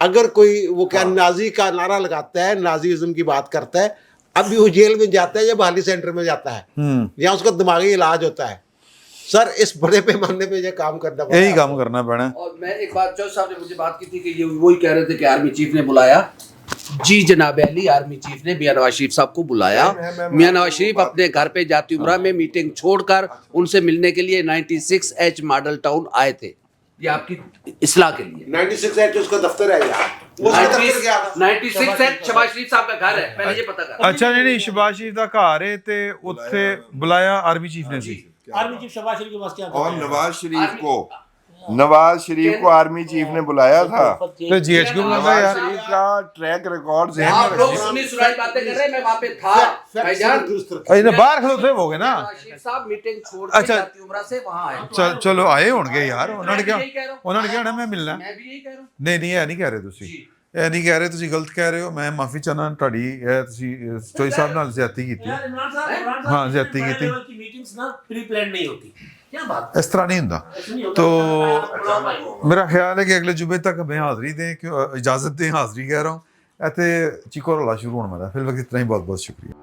अगर कोई वो क्या नाजी का नारा लगाता है, नाजीज़म की बात करता है, अब भी वो जेल में जाता है या बहाली सेंटर में जाता है, या उसका दिमागी इलाज होता है। सर इस बड़े पैमाने पे ये काम करना पड़ता है, यही काम करना पड़ा। और मैं एक बात, चौधरी साहब ने मुझे बात की थी कि ये वही कह रहे थे कि आर्मी चीफ ने बुलाया। जी जनाब अली, आर्मी चीफ ने मियां नवाज शरीफ साहब को बुलाया। मियां नवाज शरीफ अपने घर पे जाती उम्रा में मीटिंग छोड़कर उनसे मिलने के लिए 96H मॉडल टाउन आए थे। ये आपकी इस्लाह के लिए 96H उसका दफ्तर है यार, उसका दफ्तर क्या था? 96H शहबाज शरीफ साहब का घर है, पहले ये पता कर। अच्छा नहीं शहबाज शरीफ ਦਾ ਘਰ ਹੈ ਤੇ ਉੱਥੇ ਬੁਲਾਇਆ ਆਰਮੀ चीफ ने ਸੀ। आर्मी चीफ शहबाज शरीफ के पास क्या और नवाज शरीफ को आर्मी चीफ ने बुलाया था। तो जीएच क्यों बुलाया यार? शरीफ का ट्रैक रिकॉर्ड ज़हन में आप लोग रखिए। सुनी सुनाई बातें कर रहे हैं, मैं वहाँ पे था भाईजान। ਇਹਨੇ ਬਾਹਰ ਖਲੋਤੇ ਹੋਗੇ ਨਾ। नवाज शरीफ साहब मीटिंग छोड़ के अच्छा। जाती उम्रा से वहाँ आए। ਚਲੋ ਆਏ ਹੋਣਗੇ ਯਾਰ, ਉਹਨਾਂ ਨੇ मैं भी यही कह रहा हूँ। ਉਹਨਾਂ ਨੇ ਕਿਹਾ ਮੈਂ ਮਿਲਣਾ। मैं भी यही कह रहा हूँ। ਨਹੀਂ ਨਹੀਂ ਇਹ ਨਹੀਂ ਕਹਿ ਰਹੇ ਤੁਸੀਂ, ਇਹ ਨਹੀਂ ਕਹਿ ਰਹੇ, ਤੁਸੀਂ ਗਲਤ ਕਹਿ ਰਹੇ ਹੋ। ਮੈਂ ਮਾਫੀ ਚਾਹਨਾ ਤੁਹਾਡੀ, ਇਹ ਤੁਸੀਂ ਚੋਈ ਸਾਹਿਬ ਨਾਲ ਜ਼ਿਆਦਤੀ ਕੀਤੀ। यार इमरान साहब हाँ, ज्यादती की थी। की मीटिंग्स ना प्री प्लान नहीं होती, क्या बात ਇਸ ਤਰ੍ਹਾਂ ਨਹੀਂ ਹੁੰਦਾ। ऐसे नहीं होता। तो मेरा ख्याल है कि अगले जुमे तक हमें हाज़री दें, क्यों इजाज़त दें, हाज़री कह रहा हूँ। ऐसे चीको रौला शुरू होने वाला है। फिर वक्त इतना ही, बहुत बहुत शुक्रिया।